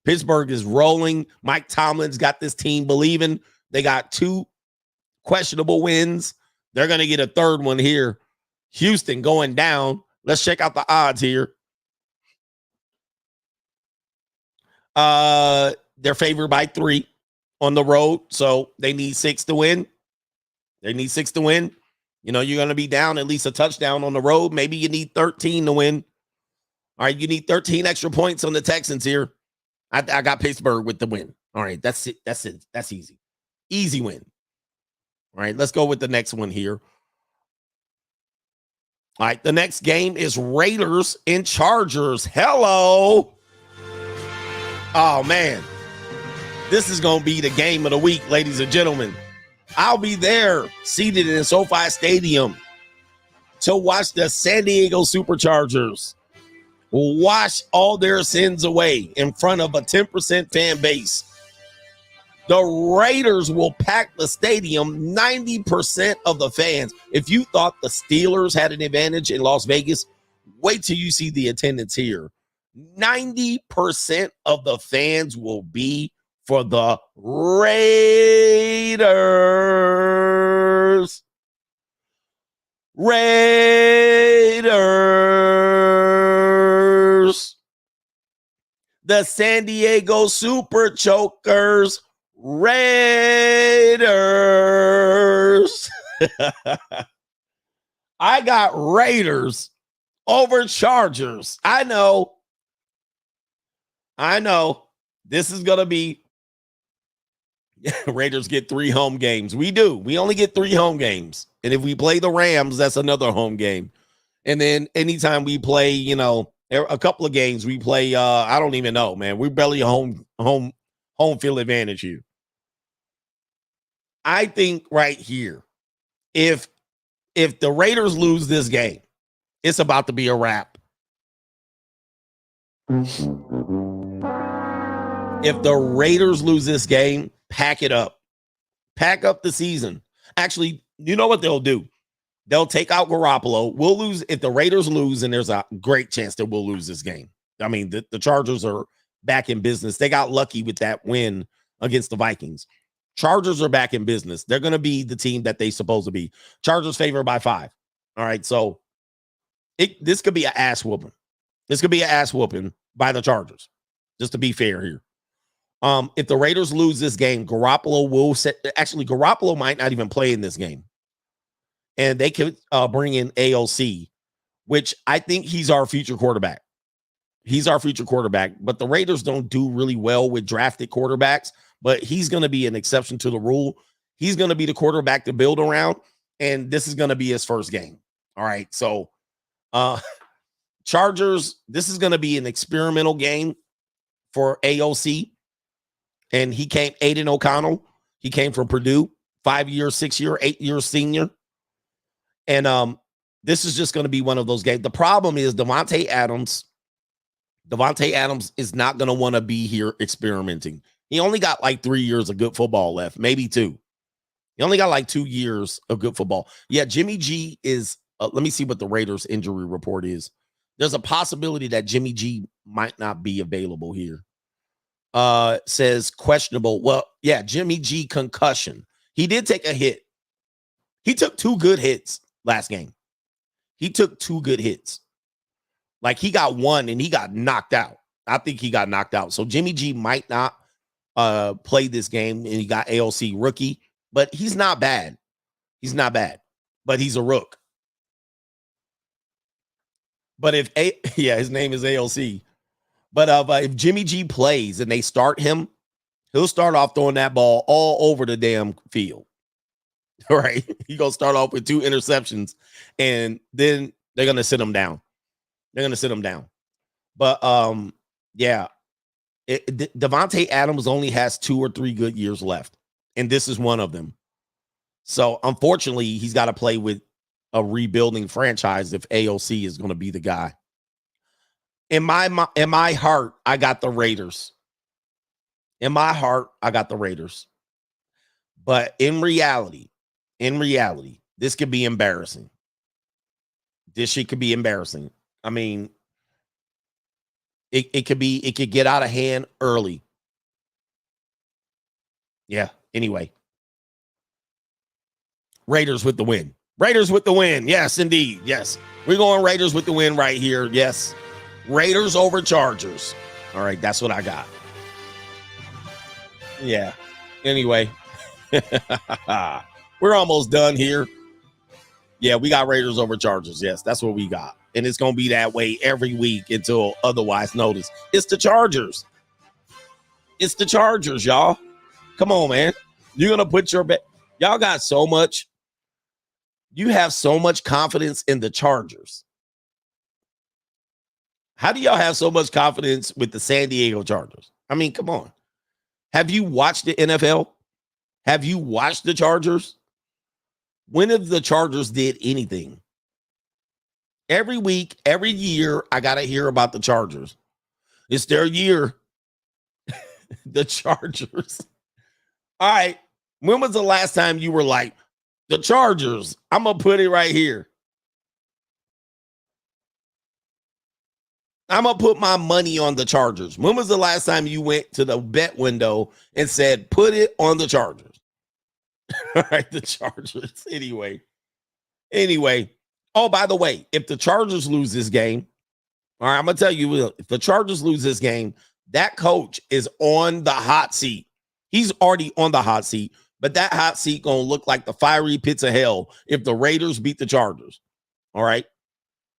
[SPEAKER 1] Pittsburgh is rolling. Mike Tomlin's got this team believing. They got 2 questionable wins. They're going to get a third one here. Houston going down. Let's check out the odds here. They're favored by 3 on the road, so they need 6 to win. You know, you're going to be down at least a touchdown on the road. Maybe you need 13 to win. All right, you need 13 extra points on the Texans here. I got Pittsburgh with the win. All right, that's it. That's easy. Easy win. All right, let's go with the next one here. All right, the next game is Raiders and Chargers. Hello. Oh, man. This is going to be the game of the week, ladies and gentlemen. I'll be there, seated in SoFi Stadium, to watch the San Diego Superchargers wash all their sins away in front of a 10% fan base. The Raiders will pack the stadium, 90% of the fans. If you thought the Steelers had an advantage in Las Vegas, wait till you see the attendance here. 90% of the fans will be for the Raiders. The San Diego Super Chokers. Raiders. I got Raiders over Chargers. I know. This is going to be Raiders get 3 home games. We do. We only get 3 home games. And if we play the Rams, that's another home game. And then anytime we play, you know, a couple of games we play, I don't even know, man. We're barely home field advantage here. I think right here, if the Raiders lose this game, it's about to be a wrap. If the Raiders lose this game, pack it up. Pack up the season. Actually, you know what they'll do? They'll take out Garoppolo. We'll lose. If the Raiders lose, and there's a great chance that we'll lose this game. I mean, the Chargers are back in business. They got lucky with that win against the Vikings. Chargers are back in business. They're going to be the team that they supposed to be. Chargers favored by 5. All right, so this could be an ass whooping. This could be an ass whooping by the Chargers, just to be fair here. If the Raiders lose this game, Garoppolo might not even play in this game. And they could bring in AOC, which I think he's our future quarterback. He's our future quarterback, but the Raiders don't do really well with drafted quarterbacks, but he's going to be an exception to the rule. He's going to be the quarterback to build around, and this is going to be his first game. All right, so Chargers, this is going to be an experimental game for AOC, and he came Aiden O'Connell. He came from Purdue, 5-year, 6-year, 8-year senior, and this is just going to be one of those games. The problem is Davante Adams is not going to want to be here experimenting. He only got like 3 years of good football left, maybe 2. He only got like 2 years of good football. Yeah, Jimmy G is, let me see what the Raiders injury report is. There's a possibility that Jimmy G might not be available here. Says questionable. Well, yeah, Jimmy G concussion. He did take a hit. He took 2 good hits last game. He took 2 good hits. Like he got one and he got knocked out. I think he got knocked out. So Jimmy G might not play this game, and he got AOC rookie, but he's not bad. He's not bad, but he's a rook. But his name is AOC. But if Jimmy G plays and they start him, he'll start off throwing that ball all over the damn field. All right. He's going to start off with 2 interceptions, and then they're going to sit him down. But yeah, Davante Adams only has 2 or 3 good years left, and this is one of them. So unfortunately, he's got to play with a rebuilding franchise if AOC is going to be the guy. In my heart, I got the Raiders. In my heart, I got the Raiders. But in reality, this could be embarrassing. This shit could be embarrassing. I mean, it could get out of hand early. Yeah, anyway. Raiders with the win. Raiders with the win. Yes, indeed. Yes. We're going Raiders with the win right here. Yes. Raiders over Chargers. All right, that's what I got. Yeah. Anyway. We're almost done here. Yeah, we got Raiders over Chargers. Yes, that's what we got. And it's going to be that way every week until otherwise noticed. It's the Chargers. It's the Chargers, y'all. Come on, man. You're going to put your bet. Y'all got so much. You have so much confidence in the Chargers. How do y'all have so much confidence with the San Diego Chargers? I mean, come on. Have you watched the NFL? Have you watched the Chargers? When have the Chargers did anything? Every week, every year, I got to hear about the Chargers. It's their year. The Chargers. All right. When was the last time you were like, the Chargers? I'm going to put it right here. I'm going to put my money on the Chargers. When was the last time you went to the bet window and said, put it on the Chargers? All right, the Chargers. Anyway. Oh, by the way, if the Chargers lose this game, all right, I'm going to tell you, if the Chargers lose this game, that coach is on the hot seat. He's already on the hot seat, but that hot seat going to look like the fiery pits of hell if the Raiders beat the Chargers. All right.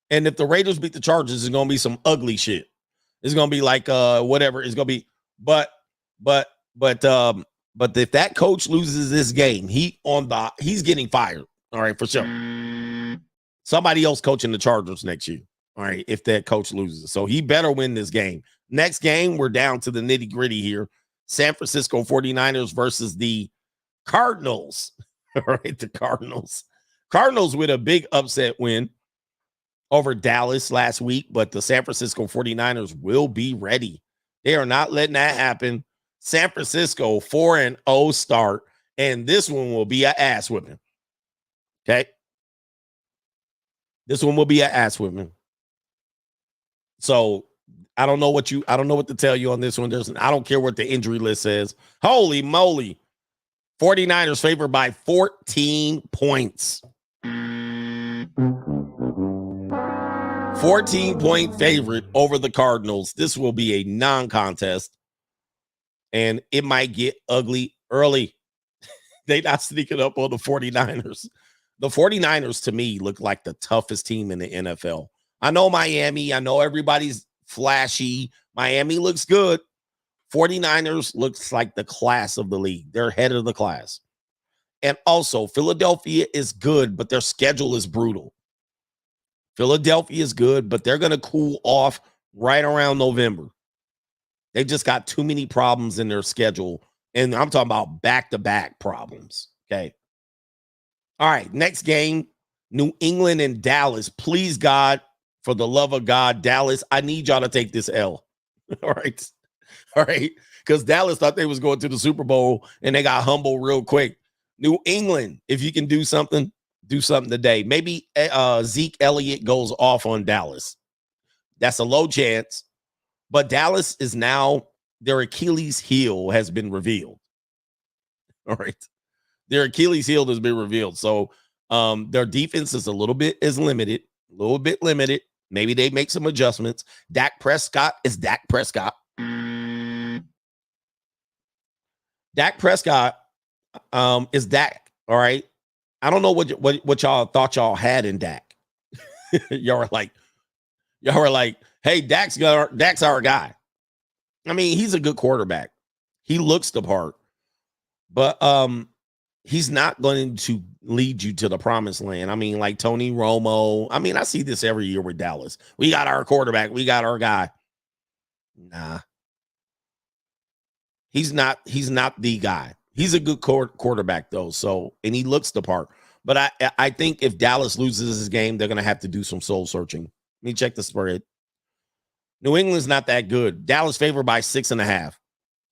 [SPEAKER 1] And if the Raiders beat the Chargers, it's going to be some ugly shit. It's going to be like whatever it's going to be. But if that coach loses this game, he's getting fired. All right, for sure. Somebody else coaching the Chargers next year. All right, if that coach loses. So he better win this game. Next game, we're down to the nitty-gritty here. San Francisco 49ers versus the Cardinals. All right, the Cardinals. Cardinals with a big upset win over Dallas last week, but the San Francisco 49ers will be ready. They are not letting that happen. San Francisco 4-0 start, and this one will be an ass whipping. Okay? This one will be an ass whipping. So I don't know what to tell you on this one. I don't care what the injury list says. Holy moly. 49ers favored by 14 points. 14-point favorite over the Cardinals. This will be a non-contest. and it might get ugly early. They not sneaking up on the 49ers. The 49ers, to me, look like the toughest team in the NFL. I know Miami. I know everybody's flashy. Miami looks good. 49ers looks like the class of the league. They're head of the class. And also, Philadelphia is good, but their schedule is brutal. Philadelphia is good, but they're going to cool off right around November. They just got too many problems in their schedule. And I'm talking about back-to-back problems. Okay. All right. Next game, New England and Dallas. Please, God, for the love of God, Dallas, I need y'all to take this L. All right. All right. Because Dallas thought they was going to the Super Bowl and they got humble real quick. New England, if you can do something today. Maybe Zeke Elliott goes off on Dallas. That's a low chance. But Dallas is now, their Achilles heel has been revealed. All right. Their Achilles heel has been revealed. So their defense is a little bit limited. Maybe they make some adjustments. Dak Prescott is Dak Prescott. Dak Prescott is Dak. All right. I don't know what y'all thought y'all had in Dak. y'all were like, hey, Dak's our guy. I mean, he's a good quarterback. He looks the part, but he's not going to lead you to the promised land. I mean, like Tony Romo. I mean, I see this every year with Dallas. We got our quarterback. We got our guy. Nah. He's not the guy. He's a good quarterback, though. So, and he looks the part. But I think if Dallas loses this game, they're going to have to do some soul searching. Let me check the spread. New England's not that good. Dallas favored by 6.5.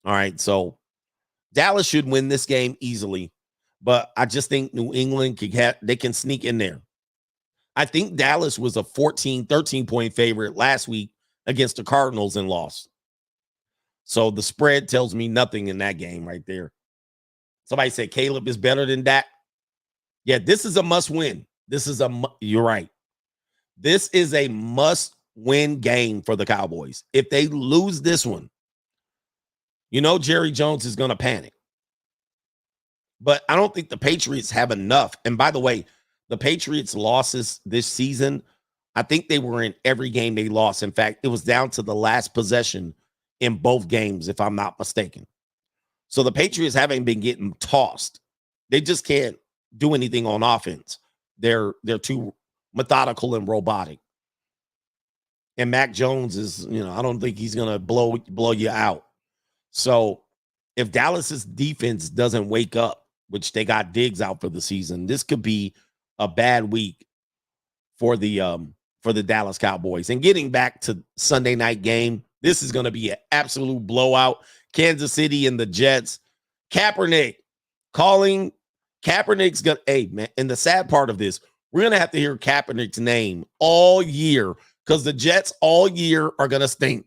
[SPEAKER 1] All right, so Dallas should win this game easily, but I just think New England they can sneak in there. I think Dallas was a 13-point favorite last week against the Cardinals and lost. So the spread tells me nothing in that game right there. Somebody said Caleb is better than Dak. Yeah, this is a must-win. You're right. This is a must-win game for the Cowboys. If they lose this one, Jerry Jones is going to panic. But I don't think the Patriots have enough. And by the way, the Patriots' losses this season, I think they were in every game they lost. In fact, it was down to the last possession in both games, if I'm not mistaken. So the Patriots haven't been getting tossed. They just can't do anything on offense. They're too methodical and robotic. And Mac Jones is, I don't think he's going to blow you out. So if Dallas's defense doesn't wake up, which they got Diggs out for the season, this could be a bad week for the Dallas Cowboys. And getting back to Sunday night game, this is going to be an absolute blowout. Kansas City and the Jets. Kaepernick's going to, hey, man, and the sad part of this, we're going to have to hear Kaepernick's name all year because the Jets all year are going to stink.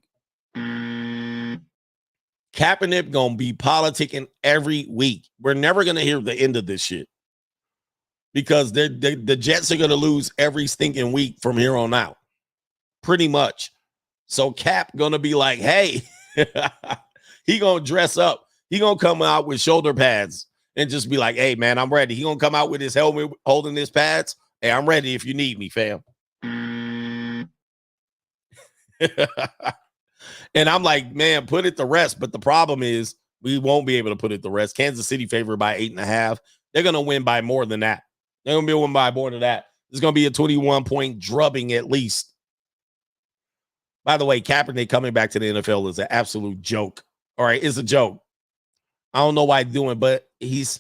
[SPEAKER 1] Kaepernick going to be politicking every week. We're never going to hear the end of this shit because the Jets are going to lose every stinking week from here on out. Pretty much. So Cap going to be like, hey, he going to dress up. He going to come out with shoulder pads and just be like, hey, man, I'm ready. He going to come out with his helmet holding his pads. Hey, I'm ready if you need me, fam. And I'm like, man, put it to rest. But the problem is we won't be able to put it to rest. Kansas City favored by 8.5. They're going to win by more than that. They're going to be win by more than that. It's going to be a 21-point drubbing at least. By the way, Kaepernick coming back to the NFL is an absolute joke. All right, it's a joke. I don't know why he's doing, but he's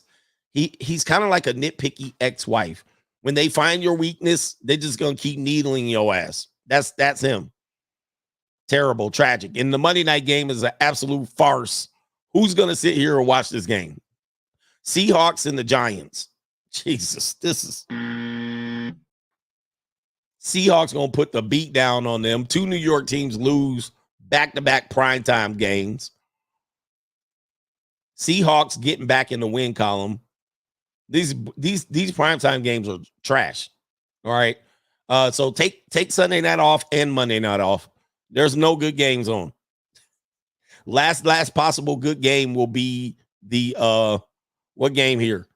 [SPEAKER 1] kind of like a nitpicky ex-wife. When they find your weakness, they're just going to keep needling your ass. That's him. Terrible, tragic. And the Monday night game is an absolute farce. Who's going to sit here and watch this game? Seahawks and the Giants. Jesus, this is... Seahawks going to put the beat down on them. Two New York teams lose back-to-back primetime games. Seahawks getting back in the win column. These primetime games are trash. All right. So take Sunday night off and Monday night off. There's no good games on. Last possible good game will be the what game here?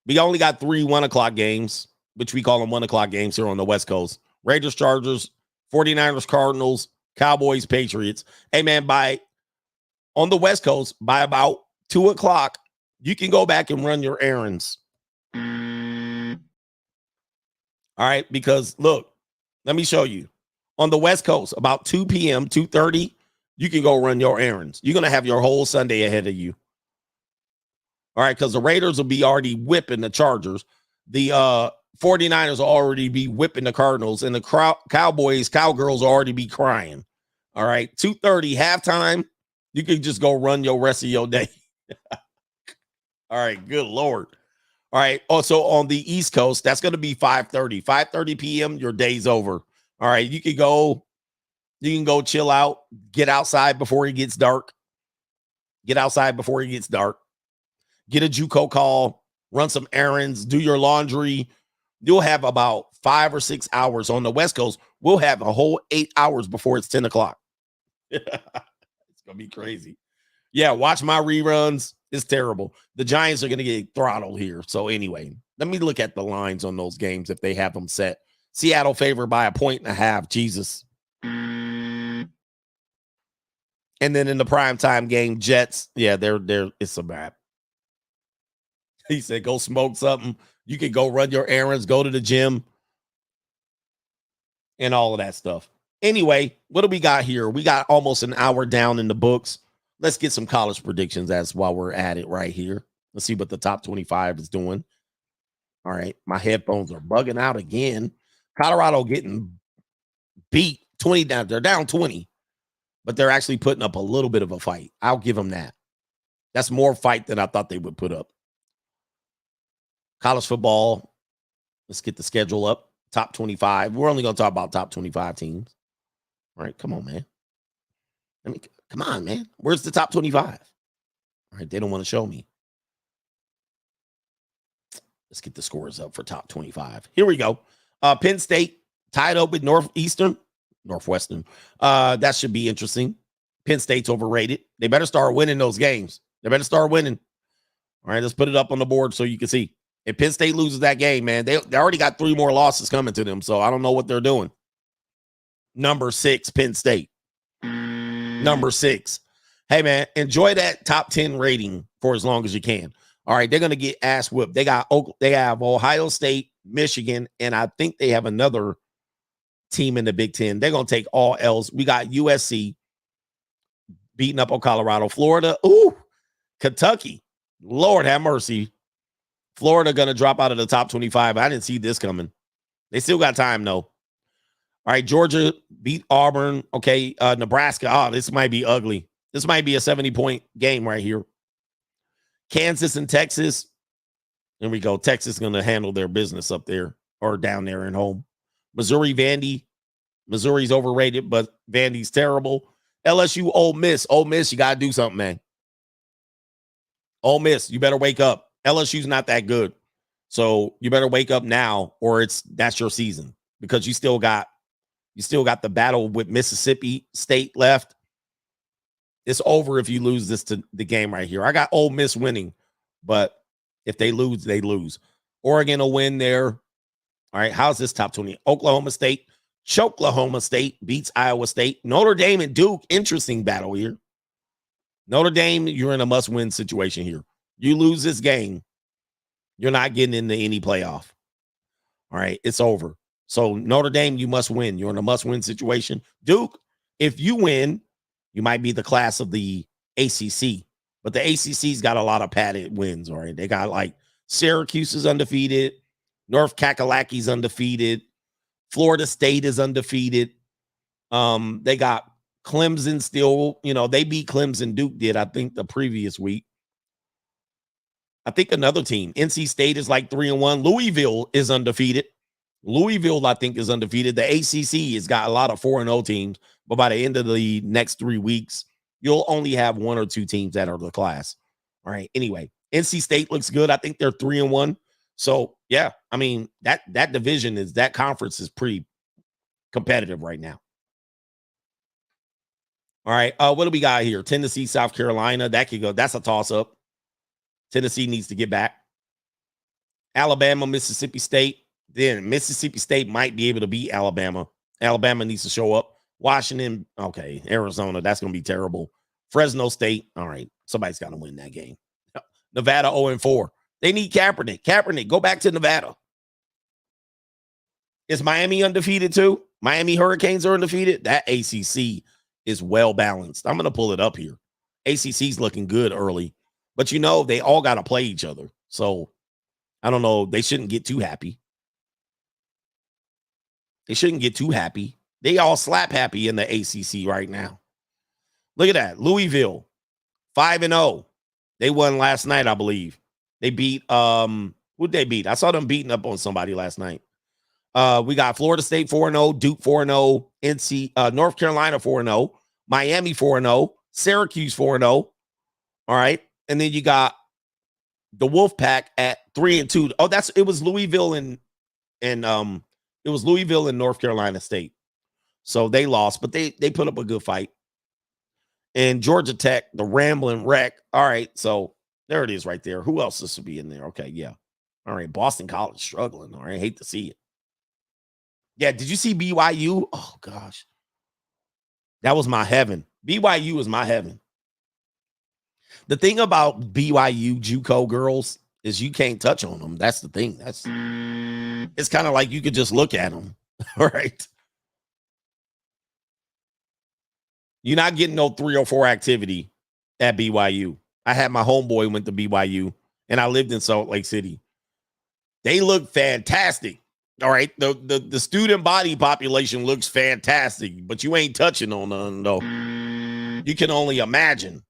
[SPEAKER 1] We only got 3 1:00 games, which we call them 1:00 games here on the West Coast. Raiders, Chargers, 49ers, Cardinals, Cowboys, Patriots. Hey, man, on the West Coast, by about 2:00, you can go back and run your errands. All right, because look, let me show you. On the West Coast, about 2 p.m., 2:30, you can go run your errands. You're going to have your whole Sunday ahead of you. All right, because the Raiders will be already whipping the Chargers. The 49ers will already be whipping the Cardinals, and the Cowgirls will already be crying. All right, 2:30 halftime, you can just go run your rest of your day. All right, good Lord. All right, also on the East Coast, that's going to be 5:30. 5:30 p.m., your day's over. All right, you can go chill out, get outside before it gets dark. Get outside before it gets dark. Get a JUCO call, run some errands, do your laundry. You'll have about 5 or 6 hours. On the West Coast, we'll have a whole 8 hours before it's 10 o'clock. It's going to be crazy. Yeah, watch my reruns. It's terrible. The Giants are going to get throttled here. So anyway, let me look at the lines on those games if they have them set. Seattle favored by 1.5. Jesus. And then in the primetime game, Jets, yeah, they're it's a bad. He said, go smoke something. You can go run your errands, go to the gym, and all of that stuff. Anyway, what do we got here? We got almost an hour down in the books. Let's get some college predictions as while we're at it right here. Let's see what the top 25 is doing. All right, my headphones are bugging out again. Colorado getting beat 20 down. They're down 20, but they're actually putting up a little bit of a fight. I'll give them that. That's more fight than I thought they would put up. College football. Let's get the schedule up. Top 25. We're only going to talk about top 25 teams. All right, come on, man. Come on, man. Where's the top 25? All right, they don't want to show me. Let's get the scores up for top 25. Here we go. Penn State tied up with Northwestern. That should be interesting. Penn State's overrated. They better start winning those games. They better start winning. All right, let's put it up on the board so you can see. If Penn State loses that game, man, they already got 3 more losses coming to them, so I don't know what they're doing. Number 6, Penn State. Number 6. Hey, man, enjoy that top 10 rating for as long as you can. All right, they're going to get ass whipped. They have Ohio State, Michigan, and I think they have another team in the Big Ten. They're going to take all L's. We got USC beating up on Colorado. Florida, Kentucky. Lord have mercy. Florida going to drop out of the top 25. I didn't see this coming. They still got time, though. All right, Georgia beat Auburn. Okay, Nebraska. Oh, this might be ugly. This might be a 70-point game right here. Kansas and Texas. There we go. Texas is going to handle their business up there or down there and home. Missouri, Vandy. Missouri's overrated, but Vandy's terrible. LSU, Ole Miss. Ole Miss, you got to do something, man. Ole Miss, you better wake up. LSU's not that good. So you better wake up now or that's your season because you still got the battle with Mississippi State left. It's over if you lose the game right here. I got Ole Miss winning, but if they lose, they lose. Oregon will win there. All right, how's this top 20? Oklahoma State. Choklahoma State beats Iowa State. Notre Dame and Duke, interesting battle here. Notre Dame, you're in a must-win situation here. You lose this game, you're not getting into any playoff. All right, it's over. So Notre Dame, you must win. You're in a must-win situation. Duke, if you win, you might be the class of the ACC. But the ACC's got a lot of padded wins, all right? They got like Syracuse is undefeated. North Kakalaki's undefeated. Florida State is undefeated. They got Clemson still, they beat Clemson. Duke did, I think, the previous week. I think another team, NC State is like 3-1. Louisville is undefeated. Louisville, I think, is undefeated. The ACC has got a lot of 4-0 teams, but by the end of the next 3 weeks, you'll only have 1 or 2 teams that are the class. All right. Anyway, NC State looks good. I think they're 3-1. So, yeah, I mean, that division that conference is pretty competitive right now. All right. What do we got here? Tennessee, South Carolina. That could go. That's a toss-up. Tennessee needs to get back. Alabama, Mississippi State. Then Mississippi State might be able to beat Alabama. Alabama needs to show up. Washington, okay. Arizona, that's going to be terrible. Fresno State, all right. Somebody's got to win that game. Nevada 0-4. They need Kaepernick. Kaepernick, go back to Nevada. Is Miami undefeated too? Miami Hurricanes are undefeated. That ACC is well balanced. I'm going to pull it up here. ACC's looking good early. But, you know, they all got to play each other. So, I don't know. They shouldn't get too happy. They shouldn't get too happy. They all slap happy in the ACC right now. Look at that. Louisville, 5-0. They won last night, I believe. They beat, who'd they beat? I saw them beating up on somebody last night. We got Florida State 4-0, Duke 4-0, North Carolina 4-0, Miami 4-0, Syracuse 4-0. All right. And then you got the Wolfpack at 3-2. Oh, it was Louisville and it was Louisville and North Carolina State. So they lost, but they put up a good fight. And Georgia Tech, the Rambling Wreck. All right, so there it is right there. Who else is to be in there? Okay, yeah. All right, Boston College struggling. All right, hate to see it. Yeah, did you see BYU? Oh, gosh. That was my heaven. BYU was my heaven. The thing about BYU JUCO girls is you can't touch on them. That's the thing. It's kind of like you could just look at them. All right. You're not getting no 304 activity at BYU. I had my homeboy went to BYU, and I lived in Salt Lake City. They look fantastic. All right. The student body population looks fantastic, but you ain't touching on none, though. You can only imagine.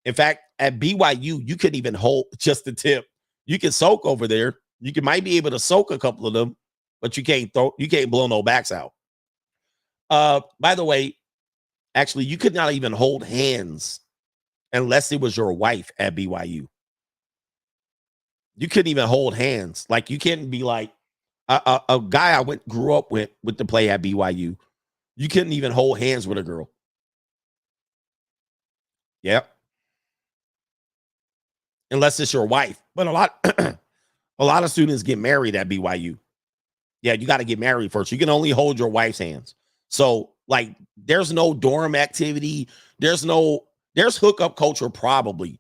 [SPEAKER 1] In fact, at BYU, you couldn't even hold just the tip. You can soak over there. You might be able to soak a couple of them, but you can't blow no backs out. By the way, actually, you could not even hold hands unless it was your wife at BYU. You couldn't even hold hands. Like, you can't be like a guy I grew up with to play at BYU. You couldn't even hold hands with a girl. Yep. Unless it's your wife. But a lot of students get married at BYU. Yeah, you got to get married first. You can only hold your wife's hands. So, like, there's no dorm activity. There's hookup culture probably.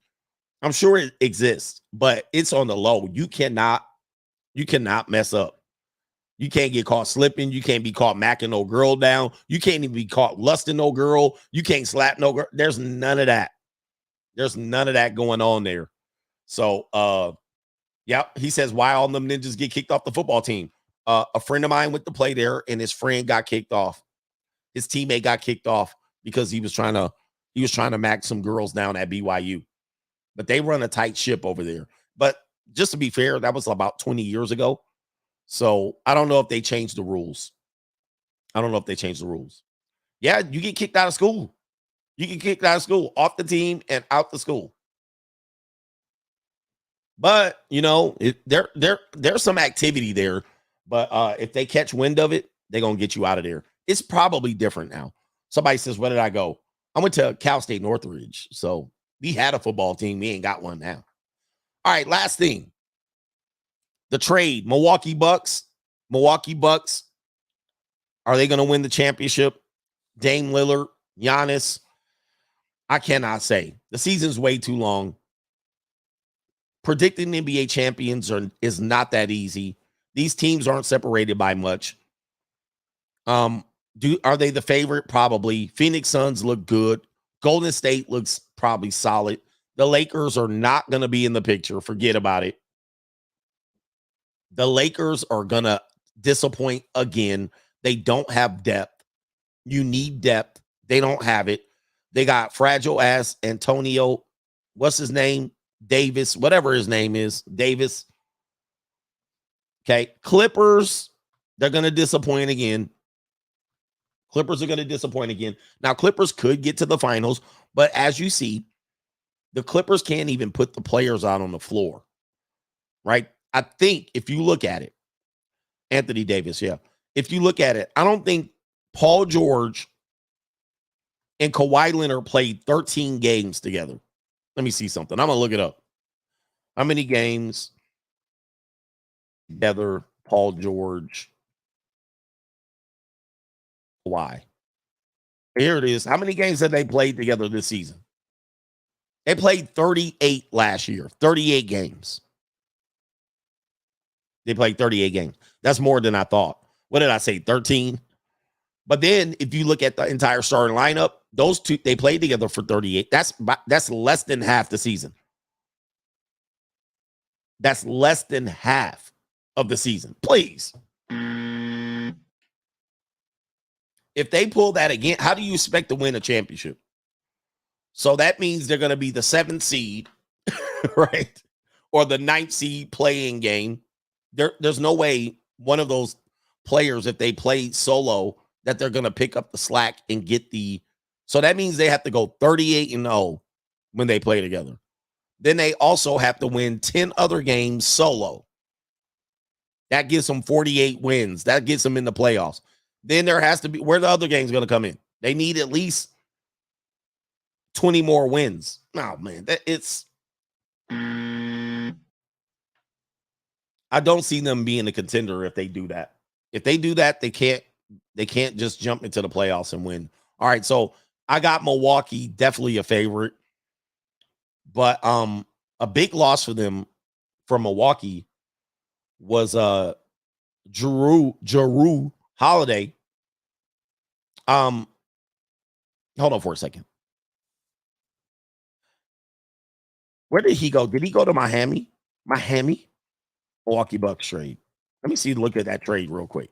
[SPEAKER 1] I'm sure it exists, but it's on the low. You cannot mess up. You can't get caught slipping. You can't be caught macking no girl down. You can't even be caught lusting no girl. You can't slap no girl. There's none of that. There's none of that going on there. So, yeah, he says, why all them ninjas get kicked off the football team? A friend of mine went to play there, and his friend got kicked off. His teammate got kicked off because he was trying to mac some girls down at BYU. But they run a tight ship over there. But just to be fair, that was about 20 years ago. So I don't know if they changed the rules. Yeah, you get kicked out of school. You get kicked out of school, off the team and out the school. But, you know, there's some activity there. But if they catch wind of it, they're going to get you out of there. It's probably different now. Somebody says, where did I go? I went to Cal State Northridge. So we had a football team. We ain't got one now. All right, last thing. The trade, Milwaukee Bucks. Are they going to win the championship? Dame Lillard, Giannis. I cannot say. The season's way too long. Predicting NBA champions is not that easy. These teams aren't separated by much. Are they the favorite? Probably. Phoenix Suns look good. Golden State looks probably solid. The Lakers are not going to be in the picture. Forget about it. The Lakers are going to disappoint again. They don't have depth. You need depth. They don't have it. They got fragile ass Antonio. What's his name? Davis. Whatever his name is. Davis. Okay. Clippers. They're going to disappoint again. Now, Clippers could get to the finals, but as you see, the Clippers can't even put the players out on the floor. Right? I think if you look at it, Anthony Davis, yeah. If you look at it, I don't think Paul George and Kawhi Leonard played 13 games together. Let me see something. I'm going to look it up. How many games together Paul George, Kawhi? Here it is. How many games have they played together this season? They played 38 last year. 38 games. They played 38 games. That's more than I thought. What did I say? 13? But then if you look at the entire starting lineup, those two, they played together for 38. That's less than half the season. That's less than half of the season. Please. If they pull that again, how do you expect to win a championship? So that means they're going to be the 7th seed, right? Or the 9th seed playing game. There's no way one of those players, if they play solo, that they're going to pick up the slack and get the. So that means they have to go 38-0 when they play together. Then they also have to win 10 other games solo. That gives them 48 wins. That gets them in the playoffs. Then there has to be, where the other games going to come in? They need at least 20 more wins. Oh, man, I don't see them being a contender if they do that. If they do that, they can't just jump into the playoffs and win. All right, so I got Milwaukee, definitely a favorite. But a big loss for them from Milwaukee was Jrue Holiday. Hold on for a second. Where did he go? Did he go to Miami? Milwaukee Bucks trade. Let me see. Look at that trade real quick.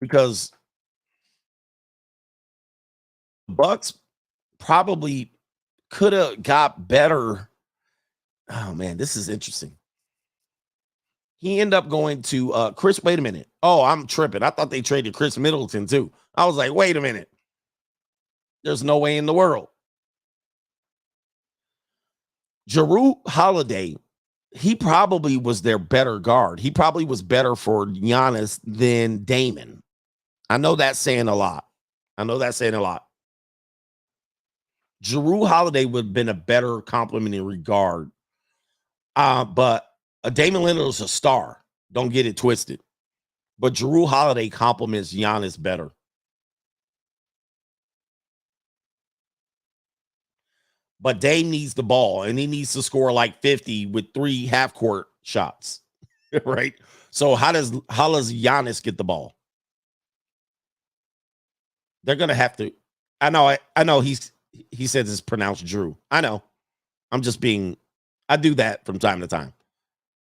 [SPEAKER 1] Because the Bucks probably could have got better. Oh, man, this is interesting. He ended up going to Chris. Wait a minute. Oh, I'm tripping. I thought they traded Chris Middleton too. I was like, wait a minute. There's no way in the world. Jrue Holiday, he probably was their better guard. He probably was better for Giannis than Damon. I know that's saying a lot. Jrue Holiday would have been a better complimentary guard. But Damon Lillard is a star. Don't get it twisted. But Jrue Holiday compliments Giannis better. But Dame needs the ball, and he needs to score like 50 with 3 half-court shots, right? So how does Giannis get the ball? They're going to have to. I know he says it's pronounced Drew. I know. I'm just being. I do that from time to time.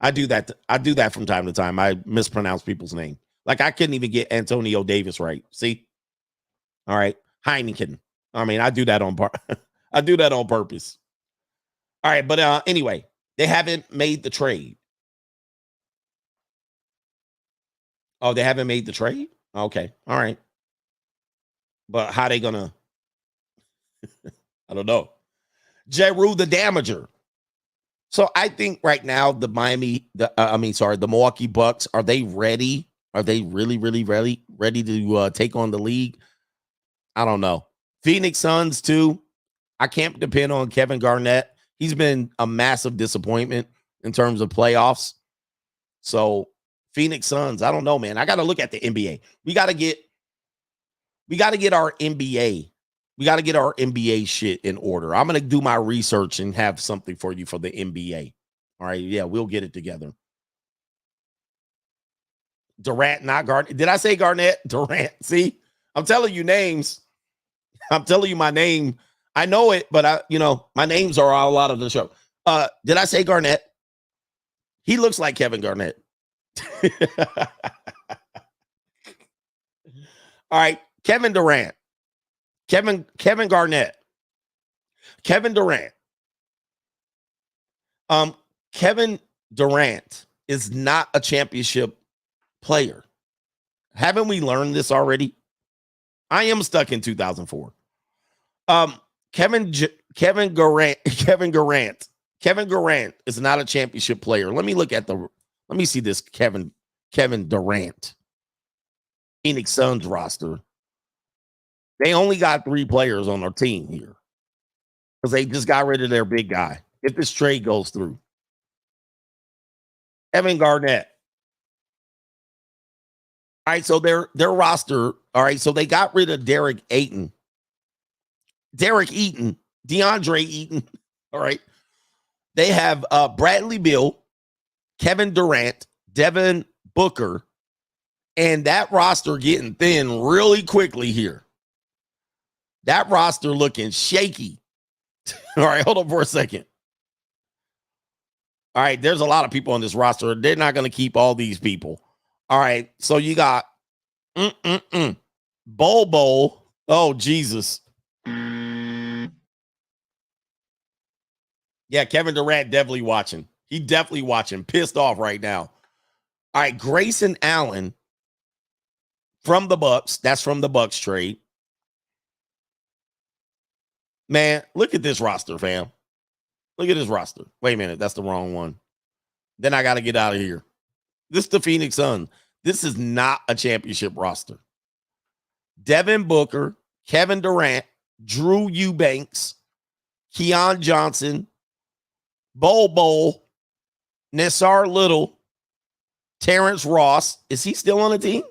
[SPEAKER 1] I do that from time to time. I mispronounce people's name. Like I couldn't even get Antonio Davis right. See? All right. Heineken. I mean, I do that on purpose. All right, but anyway, they haven't made the trade. Oh, they haven't made the trade? Okay. All right. But how they gonna? I don't know. Jrue the Damager. So I think right now the Milwaukee Bucks, are they ready? Are they really, really ready to take on the league? I don't know. Phoenix Suns too. I can't depend on Kevin Garnett. He's been a massive disappointment in terms of playoffs. So Phoenix Suns, I don't know, man. I got to look at the NBA. We got to get our NBA. We got to get our NBA shit in order. I'm going to do my research and have something for you for the NBA. All right. Yeah, we'll get it together. Durant, not Garnett. Did I say Garnett? Durant. See, I'm telling you names. I'm telling you my name. I know it, but my names are a lot of the show. Did I say Garnett? He looks like Kevin Garnett. All right, Kevin Durant. Kevin Garnett. Kevin Durant. Kevin Durant is not a championship player. Haven't we learned this already? I am stuck in 2004. Kevin Durant is not a championship player. Let me see this Kevin Durant. Phoenix Suns roster. They only got 3 players on their team here because they just got rid of their big guy. If this trade goes through, Evan Garnett. All right, so their roster. All right, so they got rid of Derek Eaton, DeAndre Eaton. All right, they have Bradley Beal, Kevin Durant, Devin Booker, and that roster getting thin really quickly here. That roster looking shaky. All right, hold on for a second. All right, there's a lot of people on this roster. They're not going to keep all these people. All right, so you got Bowl. Oh, Jesus. Yeah, Kevin Durant definitely watching. He definitely watching. Pissed off right now. All right, Grayson Allen from the Bucks. That's from the Bucks trade. Man, look at this roster, fam. Look at this roster. Wait a minute, that's the wrong one. Then I got to get out of here. This is the Phoenix Suns. This is not a championship roster. Devin Booker, Kevin Durant, Drew Eubanks, Keon Johnson, Bowl, Nassar Little, Terrence Ross. Is he still on the team?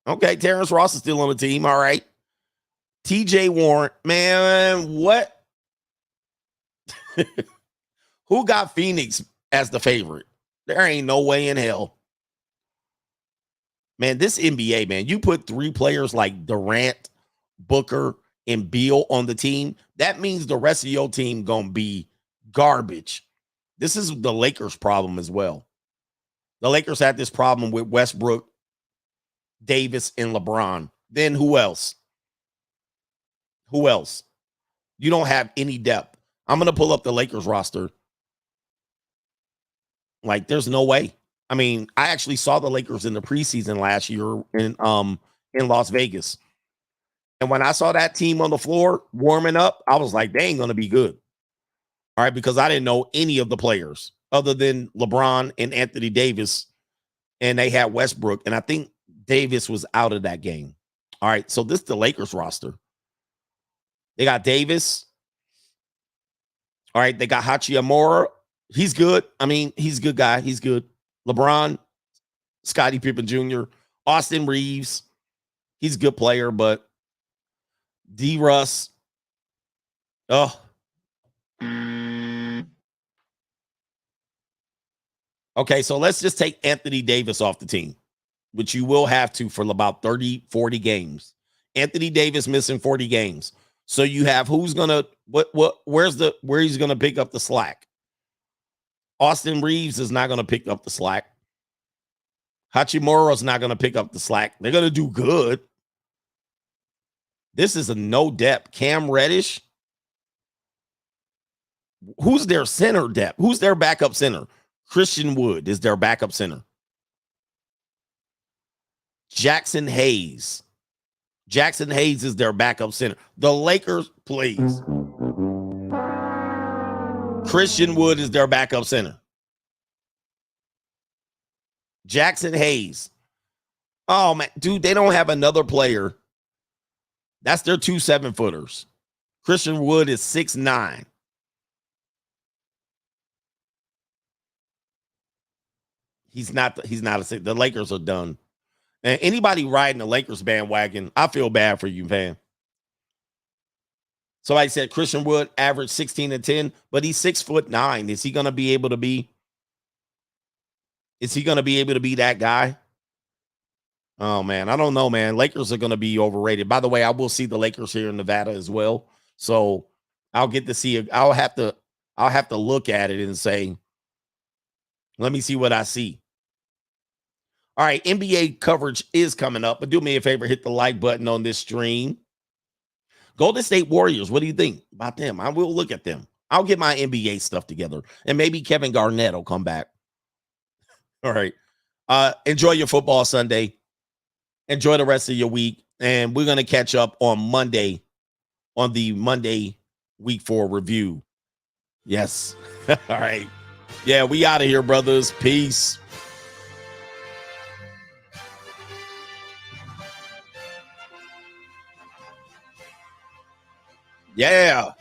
[SPEAKER 1] Okay, Terrence Ross is still on the team. All right. TJ Warren. Man, what? Who got Phoenix as the favorite? There ain't no way in hell. Man, this NBA, man, you put 3 players like Durant, Booker, and Beal on the team, that means the rest of your team gonna be garbage. This is the Lakers' problem as well. The Lakers had this problem with Westbrook, Davis, and LeBron. Then who else? Who else? You don't have any depth. I'm gonna pull up the Lakers roster. Like, there's no way. I mean, I actually saw the Lakers in the preseason last year in Las Vegas. And when I saw that team on the floor warming up, I was like, they ain't going to be good. All right, because I didn't know any of the players other than LeBron and Anthony Davis. And they had Westbrook. And I think Davis was out of that game. All right, so this is the Lakers roster. They got Davis. All right, they got Hachimura. He's good. I mean, he's a good guy. He's good. LeBron, Scottie Pippen Jr., Austin Reeves. He's a good player, but D. Russ. Oh. Okay, so let's just take Anthony Davis off the team, which you will have to for about 30, 40 games. Anthony Davis missing 40 games. So you have who's gonna where he's gonna pick up the slack. Austin Reeves is not gonna pick up the slack. Hachimura's not gonna pick up the slack. They're gonna do good. This is a no depth. Cam Reddish. Who's their center depth? Who's their backup center? Christian Wood is their backup center. Jackson Hayes. Jackson Hayes is their backup center. The Lakers, please. Christian Wood is their backup center. Jackson Hayes. Oh, man. Dude, they don't have another player. That's their 2 7-footers. Christian Wood is 6'9". He's not the Lakers are done. And anybody riding the Lakers bandwagon, I feel bad for you, man. Somebody said Christian Wood averaged 16 and 10, but he's 6'9". Is he going to be able to be that guy? Oh man, I don't know, man. Lakers are going to be overrated. By the way, I will see the Lakers here in Nevada as well. So I'll get to see it. I'll have to look at it and say, let me see what I see. All right, NBA coverage is coming up, but do me a favor, hit the like button on this stream. Golden State Warriors, what do you think about them? I will look at them. I'll get my NBA stuff together, and maybe Kevin Garnett will come back. All right. Enjoy your football Sunday. Enjoy the rest of your week, and we're going to catch up on Monday on the Monday Week 4 review. Yes. All right. Yeah, we out of here, brothers. Peace. Yeah.